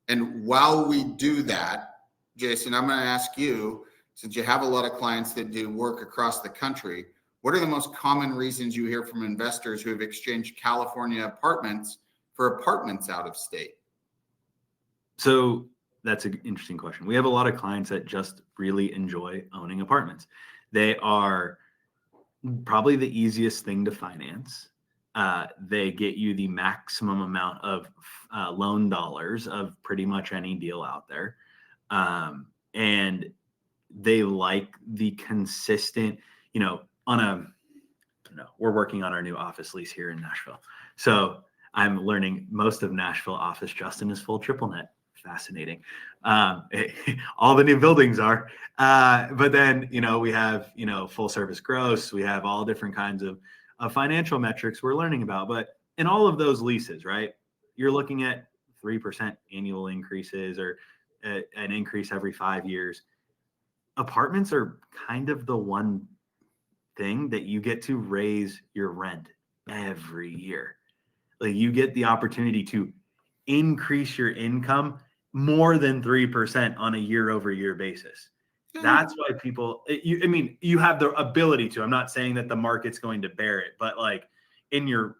And while we do that, Jason, I'm going to ask you, since you have a lot of clients that do work across the country, what are the most common reasons you hear from investors who have exchanged California apartments for apartments out of state? So that's an interesting question. We have a lot of clients that just really enjoy owning apartments. They are probably the easiest thing to finance. They get you the maximum amount of loan dollars of pretty much any deal out there. And they like the consistent, we're working on our new office lease here in Nashville. So I'm learning most of Nashville office, Justin, is full triple net. Fascinating. All the new buildings are, but then, we have, full service gross, we have all different kinds of financial metrics we're learning about, but in all of those leases, right, you're looking at 3% annual increases or an increase every 5 years. Apartments are kind of the one thing that you get to raise your rent every year. Like, you get the opportunity to increase your income more than 3% on a year-over-year basis. That's why people, you have the ability to. I'm not saying that the market's going to bear it, but like in your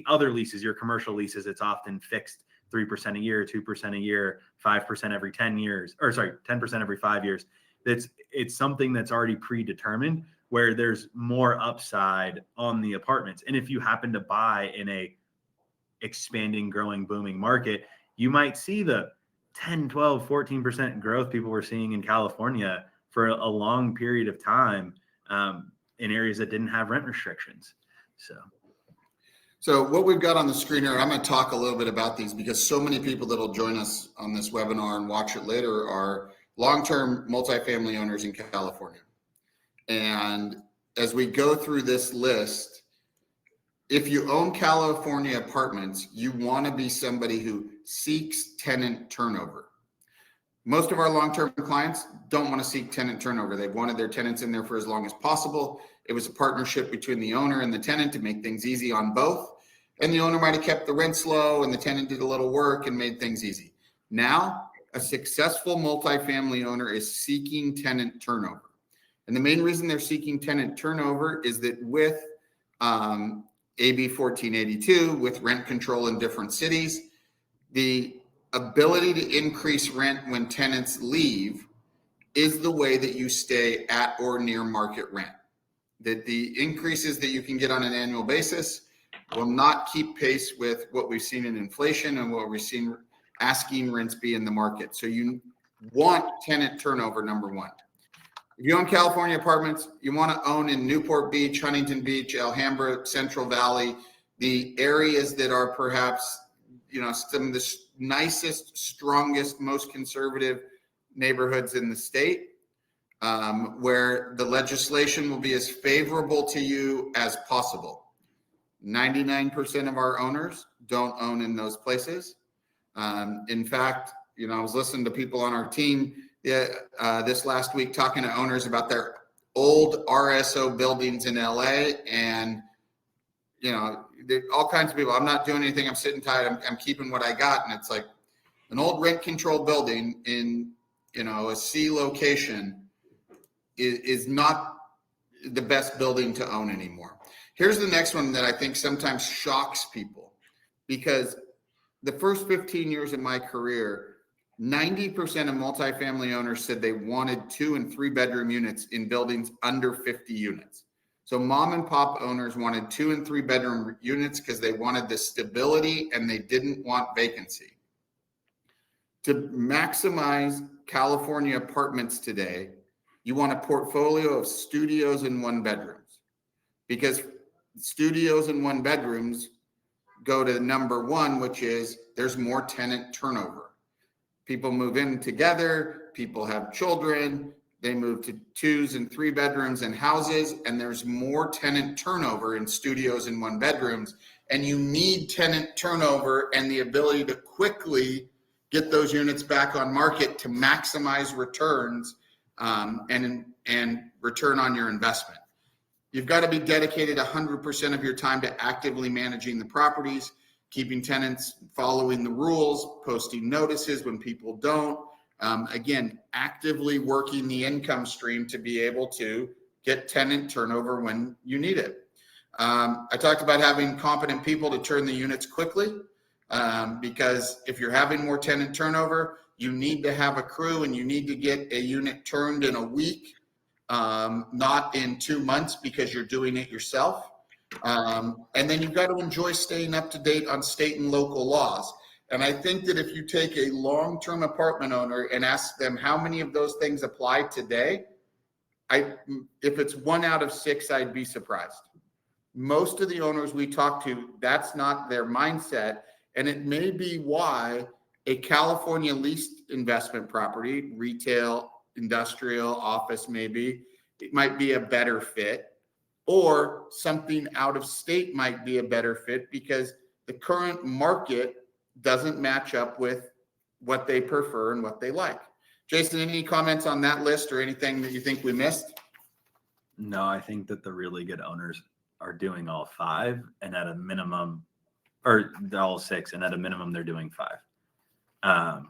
other leases, your commercial leases, it's often fixed 3% a year, 2% a year, 5% every 10 years, 10% every 5 years. It's something that's already predetermined, where there's more upside on the apartments. And if you happen to buy in a expanding, growing, booming market, you might see the 10, 12, 14% growth people were seeing in California for a long period of time in areas that didn't have rent restrictions. So what we've got on the screen here, I'm going to talk a little bit about these because so many people that will join us on this webinar and watch it later are long-term multifamily owners in California. And as we go through this list, if you own California apartments, you want to be somebody who seeks tenant turnover. Most of our long-term clients don't want to seek tenant turnover. They've wanted their tenants in there for as long as possible. It was a partnership between the owner and the tenant to make things easy on both. And the owner might have kept the rents low and the tenant did a little work and made things easy. Now, a successful multifamily owner is seeking tenant turnover. And the main reason they're seeking tenant turnover is that with AB 1482, with rent control in different cities, the ability to increase rent when tenants leave is the way that you stay at or near market rent. That the increases that you can get on an annual basis will not keep pace with what we've seen in inflation and what we've seen asking rents be in the market. So you want tenant turnover, number one. If you own California apartments, you want to own in Newport Beach, Huntington Beach, Alhambra, Central Valley, the areas that are perhaps, some of the nicest, strongest, most conservative neighborhoods in the state, where the legislation will be as favorable to you as possible. 99% of our owners don't own in those places. In fact, I was listening to people on our team this last week talking to owners about their old RSO buildings in LA, and all kinds of people. I'm not doing anything. I'm sitting tight. I'm keeping what I got, and it's like an old rent control building in a C location is not the best building to own anymore. Here's the next one that I think sometimes shocks people, because the first 15 years of my career, 90% of multifamily owners said they wanted 2 and 3 bedroom units in buildings under 50 units. So mom and pop owners wanted 2 and 3 bedroom units because they wanted the stability and they didn't want vacancy. To maximize California apartments today, you want a portfolio of studios and 1 bedrooms, because studios and 1 bedrooms go to number 1, which is there's more tenant turnover. People move in together, people have children, they move to 2s and 3 bedrooms and houses, and there's more tenant turnover in studios and 1 bedrooms. And you need tenant turnover and the ability to quickly get those units back on market to maximize returns and return on your investment. You've got to be dedicated 100% of your time to actively managing the properties, keeping tenants, following the rules, posting notices when people don't. Again, actively working the income stream to be able to get tenant turnover when you need it. I talked about having competent people to turn the units quickly, because if you're having more tenant turnover, you need to have a crew and you need to get a unit turned in a week not in 2 months because you're doing it yourself. And then you've got to enjoy staying up to date on state and local laws. And I think that if you take a long-term apartment owner and ask them how many of those things apply today, if it's 1 out of 6, I'd be surprised. Most of the owners we talk to, that's not their mindset. And it may be why a California leased investment property, retail, industrial, office, maybe, it might be a better fit, or something out of state might be a better fit because the current market doesn't match up with what they prefer and what they like. Jason, any comments on that list or anything that you think we missed? No, I think that the really good owners are doing all 5, and at a minimum, or all 6, and at a minimum, they're doing 5.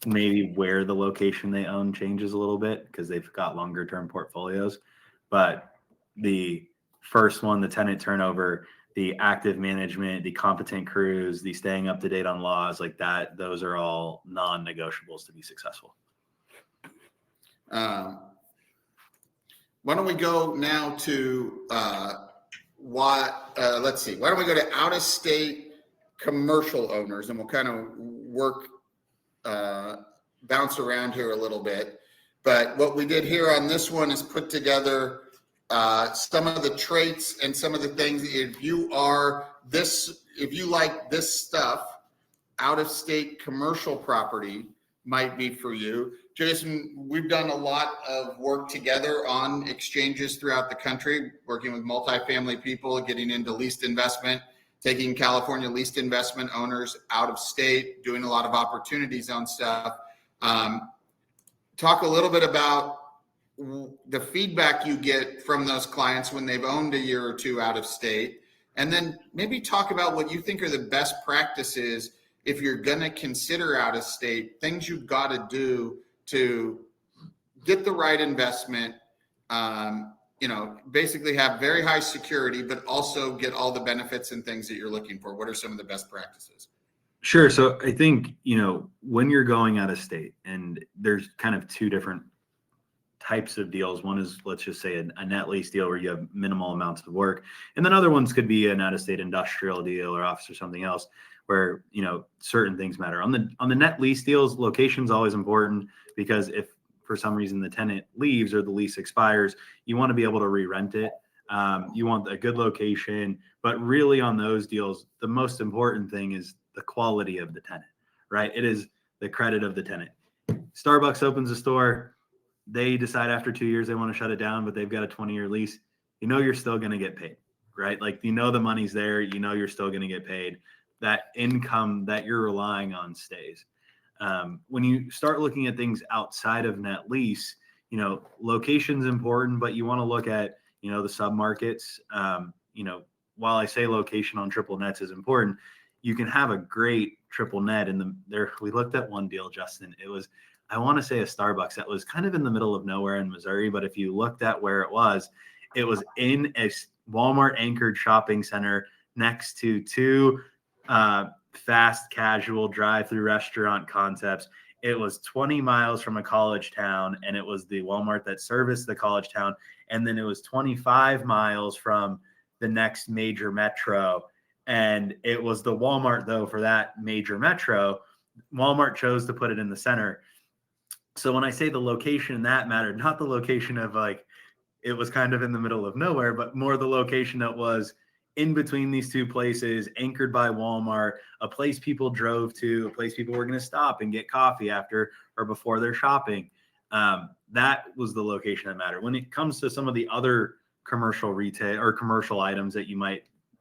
Maybe where the location they own changes a little bit because they've got longer term portfolios. But the first one, the tenant turnover, the active management, the competent crews, the staying up to date on laws like that, those are all non-negotiables to be successful. Why don't we go now to let's see. Why don't we go to out-of-state commercial owners, and we'll kind of work bounce around here a little bit. But what we did here on this one is put together some of the traits and some of the things. If you like this stuff, out-of-state commercial property might be for you. Jason, we've done a lot of work together on exchanges throughout the country, working with multifamily people, getting into leased investment, taking California leased investment owners out of state, doing a lot of opportunity zone stuff. Talk a little bit about the feedback you get from those clients when they've owned a year or 2 out of state, and then maybe talk about what you think are the best practices if you're going to consider out of state, things you've got to do to get the right investment, basically have very high security, but also get all the benefits and things that you're looking for. What are some of the best practices? Sure. So I think, when you're going out of state, and there's kind of 2 different types of deals. One is, let's just say, a net lease deal where you have minimal amounts of work. And then other ones could be an out-of-state industrial deal or office or something else where, certain things matter. On the net lease deals, location's always important because if for some reason the tenant leaves or the lease expires, you want to be able to re-rent it. You want a good location, but really on those deals, the most important thing is the quality of the tenant, right? It is the credit of the tenant. Starbucks opens a store. They decide after 2 years they want to shut it down, but they've got a 20-year lease. You're still going to get paid, right? Like, the money's there. You're still going to get paid. That income that you're relying on stays. When you start looking at things outside of net lease, location's important, but you want to look at, the submarkets. While I say location on triple nets is important, you can have a great triple net we looked at one deal, Justin. It was, I want to say, a Starbucks that was kind of in the middle of nowhere in Missouri, but if you looked at where it was in a Walmart anchored shopping center next to 2 fast casual drive-through restaurant concepts. It was 20 miles from a college town, and it was the Walmart that serviced the college town. And then it was 25 miles from the next major metro. And it was the Walmart, though, for that major metro. Walmart chose to put it in the center. So when I say the location, that mattered, not the location of it was kind of in the middle of nowhere, but more the location that was in between these 2 places, anchored by Walmart, a place people drove to, a place people were going to stop and get coffee after or before their shopping. That was the location that mattered. When it comes to some of the other commercial retail or commercial items that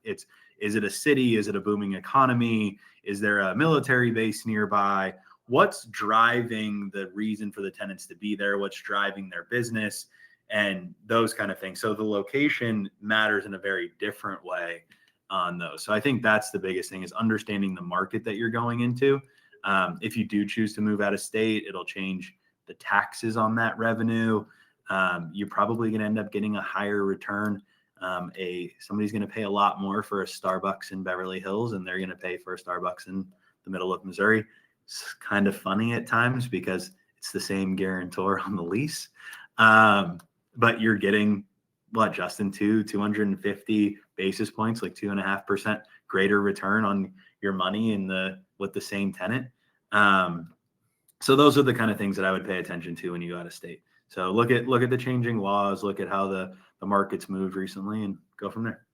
is it a city? Is it a booming economy? Is there a military base nearby? What's driving the reason for the tenants to be there? What's driving their business? And those kind of things. So the location matters in a very different way on those. So I think that's the biggest thing, is understanding the market that you're going into. If you do choose to move out of state, it'll change the taxes on that revenue. You're probably going to end up getting a higher return. Somebody's going to pay a lot more for a Starbucks in Beverly Hills, and they're going to pay for a Starbucks in the middle of Missouri. It's kind of funny at times because it's the same guarantor on the lease. but you're getting what, Justin, 250 basis points, like 2.5% greater return on your money with the same tenant. So those are the kind of things that I would pay attention to when you go out of state. So look at the changing laws, look at how the market's moved recently, and go from there.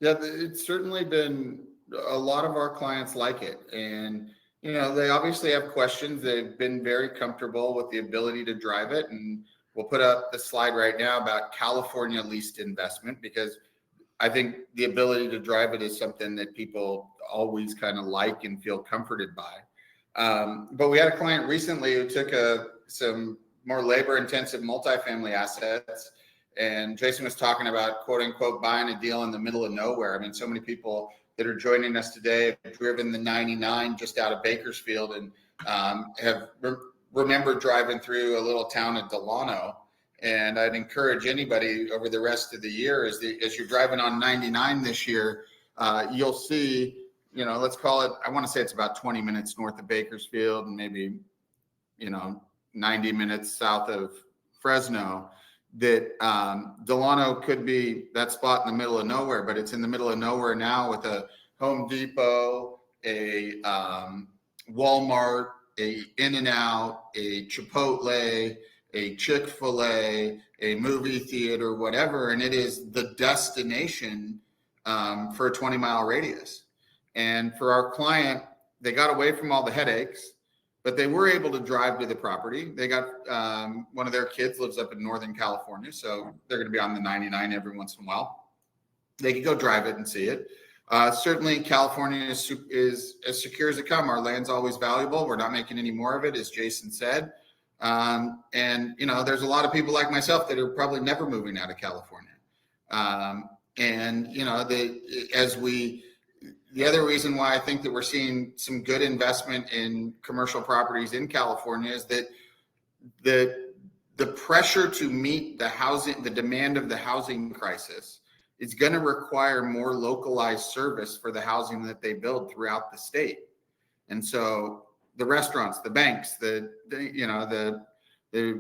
Yeah, it's certainly been, a lot of our clients like it. And, they obviously have questions. They've been very comfortable with the ability to drive it. And we'll put up the slide right now about California leased investment, because I think the ability to drive it is something that people always kind of like and feel comforted by. But we had a client recently who took some more labor intensive multifamily assets, and Jason was talking about, quote unquote, buying a deal in the middle of nowhere. I mean, so many people that are joining us today have driven the 99 just out of Bakersfield and have remembered driving through a little town of Delano. And I'd encourage anybody over the rest of the year, as you're driving on 99 this year, you'll see, let's call it, I want to say it's about 20 minutes north of Bakersfield and maybe, 90 minutes south of Fresno, that Delano could be that spot in the middle of nowhere, but it's in the middle of nowhere now with a Home Depot, a Walmart, a In-N-Out, a Chipotle, a Chick-fil-A, a movie theater, whatever. And it is the destination for a 20-mile radius. And for our client, they got away from all the headaches, but they were able to drive to the property. They got, one of their kids lives up in Northern California, so they're going to be on the 99 every once in a while. They could go drive it and see it. Certainly California is as secure as it come. Our land's always valuable. We're not making any more of it, as Jason said. And, there's a lot of people like myself that are probably never moving out of California. The other reason why I think that we're seeing some good investment in commercial properties in California is that the pressure to meet the demand of the housing crisis is going to require more localized service for the housing that they build throughout the state. And so the restaurants, the banks, the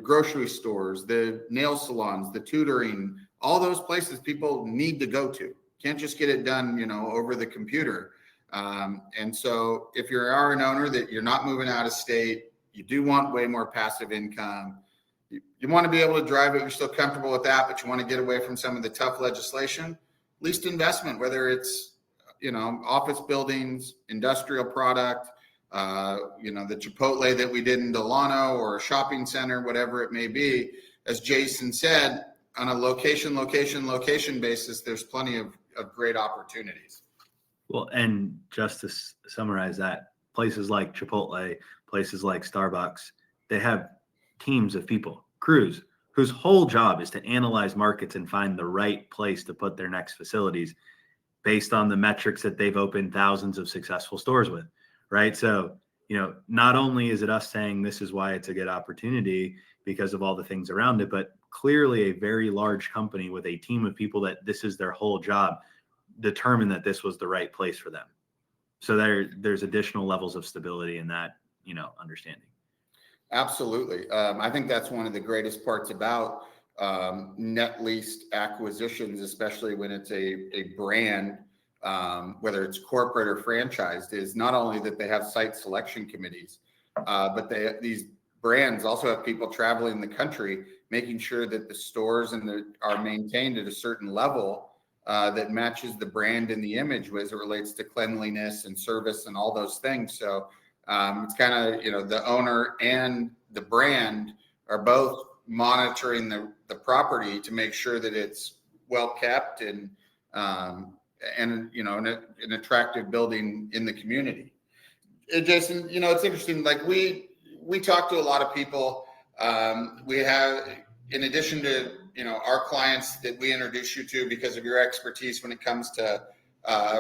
grocery stores, the nail salons, the tutoring, all those places people need to go to. Can't just get it done, over the computer. And so if you are an owner that you're not moving out of state, you do want way more passive income. You want to be able to drive it. You're still comfortable with that, but you want to get away from some of the tough legislation. Leased investment, whether it's, office buildings, industrial product, the Chipotle that we did in Delano, or a shopping center, whatever it may be. As Jason said, on a location basis, there's plenty of great opportunities. Well, and just to summarize that, places like Chipotle, places like Starbucks, they have teams of people, crews, whose whole job is to analyze markets and find the right place to put their next facilities based on the metrics that they've opened thousands of successful stores with, right? So, not only is it us saying this is why it's a good opportunity because of all the things around it, but clearly a very large company with a team of people that this is their whole job determined that this was the right place for them. So there's additional levels of stability in that, understanding. Absolutely. I think that's one of the greatest parts about net leased acquisitions, especially when it's a brand, whether it's corporate or franchised, is not only that they have site selection committees, but these brands also have people traveling the country, making sure that the stores are maintained at a certain level that matches the brand and the image as it relates to cleanliness and service and all those things. So it's kind of, the owner and the brand are both monitoring the property to make sure that it's well kept and an attractive building in the community. Jason, it's interesting. Like we talk to a lot of people. We have, in addition to, our clients that we introduce you to because of your expertise when it comes to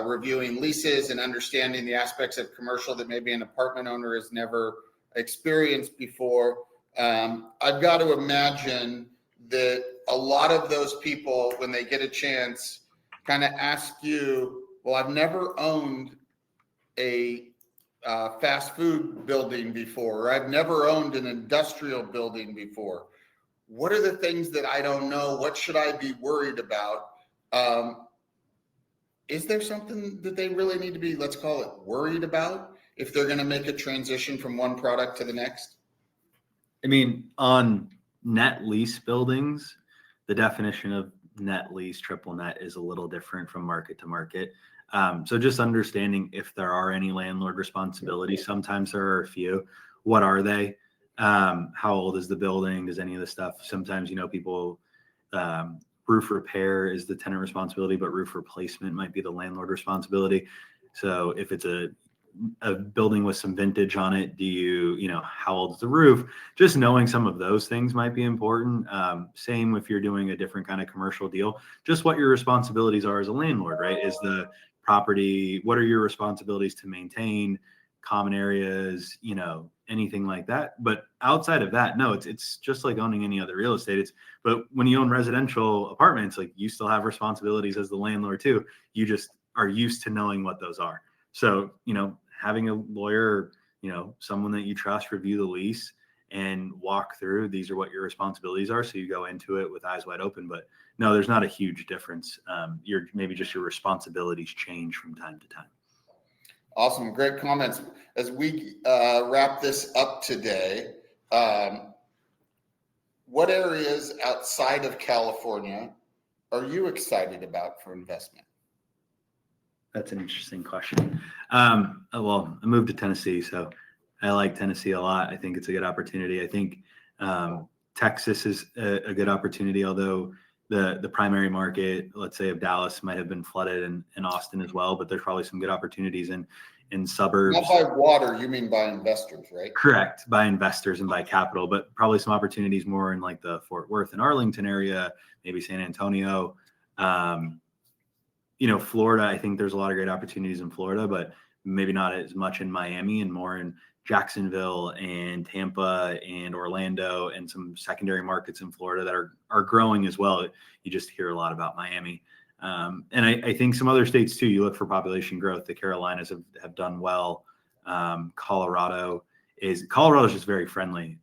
reviewing leases and understanding the aspects of commercial that maybe an apartment owner has never experienced before. I've got to imagine that a lot of those people, when they get a chance, kind of ask you, well, I've never owned a fast food building before, or I've never owned an industrial building before. what are the things that I don't know? What should I be worried about? Is there something that they really need to be, let's call it, worried about if they're going to make a transition from one product to the next? I mean, on net lease buildings, the definition of net lease, triple net, is a little different from market to market. So just understanding if there are any landlord responsibilities. Sometimes there are a few. What are they? How old is the building? Does any of the stuff? Sometimes, people, roof repair is the tenant responsibility, but roof replacement might be the landlord responsibility. So if it's a building with some vintage on it, how old is the roof? Just knowing some of those things might be important. Same if you're doing a different kind of commercial deal, just what your responsibilities are as a landlord, right? Is the property, what are your responsibilities to maintain, common areas, anything like that. But outside of that, no, it's just like owning any other real estate. But when you own residential apartments, like, you still have responsibilities as the landlord too. You just are used to knowing what those are. So, having a lawyer, someone that you trust, review the lease and walk through, these are what your responsibilities are. So you go into it with eyes wide open. But no, there's not a huge difference. Maybe just your responsibilities change from time to time. Awesome. Great comments. As we wrap this up today, what areas outside of California are you excited about for investment? That's an interesting question. Well, I moved to Tennessee, so I like Tennessee a lot. I think it's a good opportunity. I think Texas is a good opportunity, although the primary market, let's say, of Dallas might have been flooded, and Austin as well, but there's probably some good opportunities in suburbs. Not by water, you mean by investors, right? Correct, by investors and by capital, but probably some opportunities more in like the Fort Worth and Arlington area, maybe San Antonio. Florida, I think there's a lot of great opportunities in Florida, but maybe not as much in Miami, and more in Jacksonville and Tampa and Orlando and some secondary markets in Florida that are growing as well. You just hear a lot about Miami. And I think some other states too, you look for population growth. The Carolinas have done well. Colorado is just very friendly.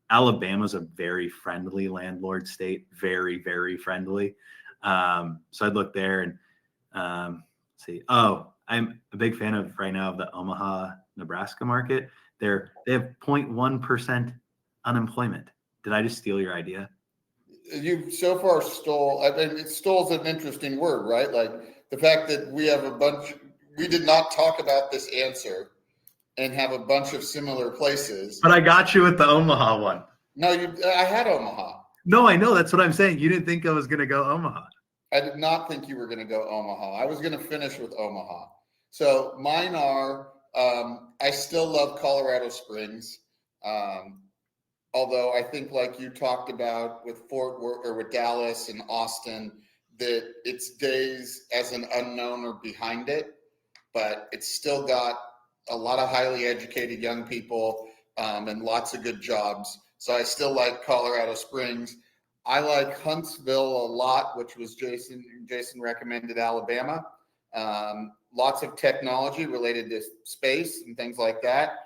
Alabama's a very friendly landlord state, very, very friendly. So I'd look there and see. Oh, I'm a big fan of right now of the Omaha, Nebraska market. They have 0.1% unemployment. Did I just steal your idea? You so far stole. I mean, stole is an interesting word, right? Like the fact that we have we did not talk about this answer and have a bunch of similar places. But I got you with the Omaha one. No, I had Omaha. No, I know. That's what I'm saying. You didn't think I was going to go Omaha. I did not think you were going to go Omaha. I was going to finish with Omaha. So mine are, I still love Colorado Springs. Although I think, like you talked about with Fort Worth or with Dallas and Austin, that its days as an unknown are behind it, but it's still got a lot of highly educated young people and lots of good jobs. So I still like Colorado Springs. I like Huntsville a lot, which was Jason recommended Alabama. Lots of technology related to space and things like that.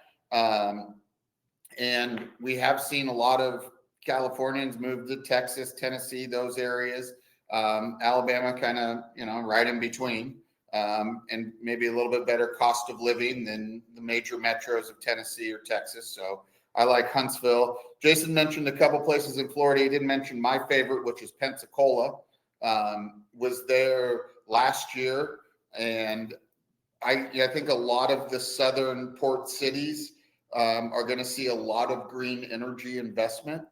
And we have seen a lot of Californians move to Texas, Tennessee, those areas. Alabama kind of, right in between, and maybe a little bit better cost of living than the major metros of Tennessee or Texas. So I like Huntsville. Jason mentioned a couple places in Florida. He didn't mention my favorite, which is Pensacola. Was there last year, and I think a lot of the southern port cities are going to see a lot of green energy investment.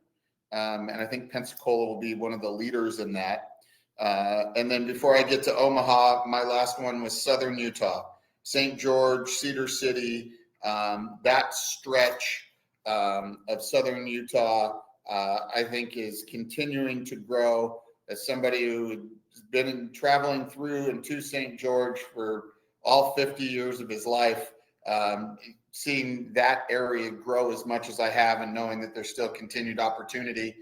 And I think Pensacola will be one of the leaders in that. And then before I get to Omaha, my last one was Southern Utah, St. George, Cedar City, that stretch of Southern Utah, I think is continuing to grow. As somebody who has been traveling through and to St. George for all 50 years of his life, seeing that area grow as much as I have, and knowing that there's still continued opportunity,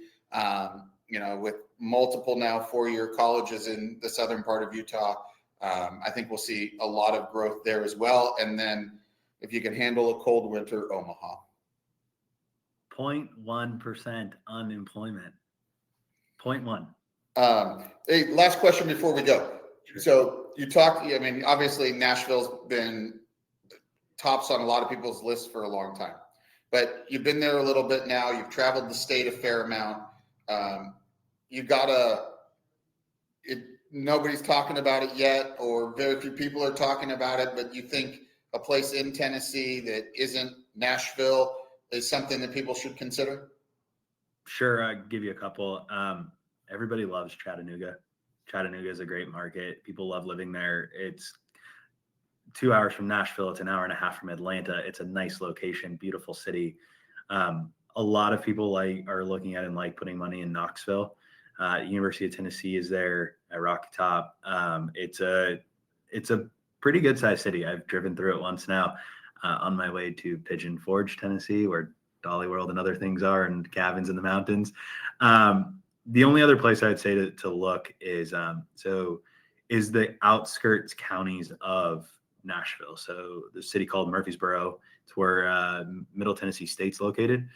with multiple now 4-year colleges in the southern part of Utah, I think we'll see a lot of growth there as well. And then if you can handle a cold winter, Omaha. 0.1% unemployment. 0.1. Hey, last question before we go. Sure. So you talked, I mean, obviously Nashville's been tops on a lot of people's lists for a long time, but you've been there a little bit now. You've traveled the state a fair amount. Nobody's talking about it yet, or very few people are talking about it, but you think a place in Tennessee that isn't Nashville is something that people should consider? Sure. I'll give you a couple. Everybody loves Chattanooga. Chattanooga is a great market. People love living there. It's 2 hours from Nashville. It's an hour and a half from Atlanta. It's a nice location, beautiful city. A lot of people are looking at and like putting money in Knoxville. University of Tennessee is there at Rocky Top. It's a pretty good sized city. I've driven through it once now on my way to Pigeon Forge, Tennessee, where Dolly World and other things are, and cabins in the mountains. The only other place I'd say to look is the outskirts counties of Nashville. So the city called Murfreesboro. It's where Middle Tennessee State's located.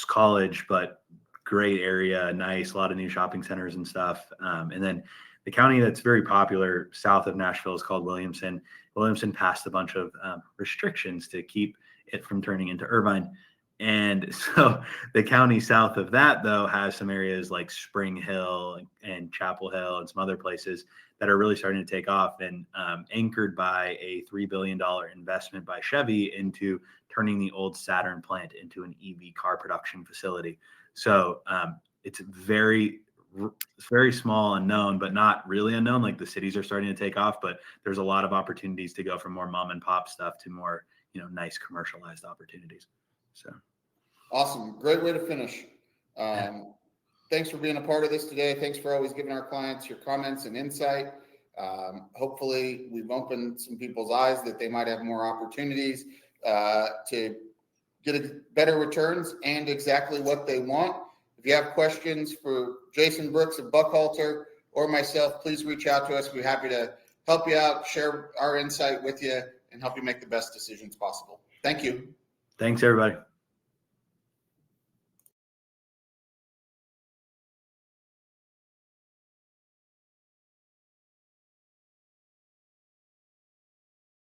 College, but great area, nice, a lot of new shopping centers and stuff. And then the county that's very popular south of Nashville is called Williamson. Williamson passed a bunch of restrictions to keep it from turning into Irvine. And so the county south of that, though, has some areas like Spring Hill and Chapel Hill and some other places that are really starting to take off, and anchored by a $3 billion investment by Chevy into turning the old Saturn plant into an EV car production facility. So it's very small unknown, but not really unknown. Like the cities are starting to take off, but there's a lot of opportunities to go from more mom and pop stuff to more, nice commercialized opportunities. So awesome. Great way to finish. Thanks for being a part of this today. Thanks for always giving our clients your comments and insight. Hopefully we've opened some people's eyes that they might have more opportunities to get better returns and exactly what they want. If you have questions for Jason Brooks of Buchalter or myself, please reach out to us. We're happy to help you out, share our insight with you, and help you make the best decisions possible. Thank you. Thanks, everybody.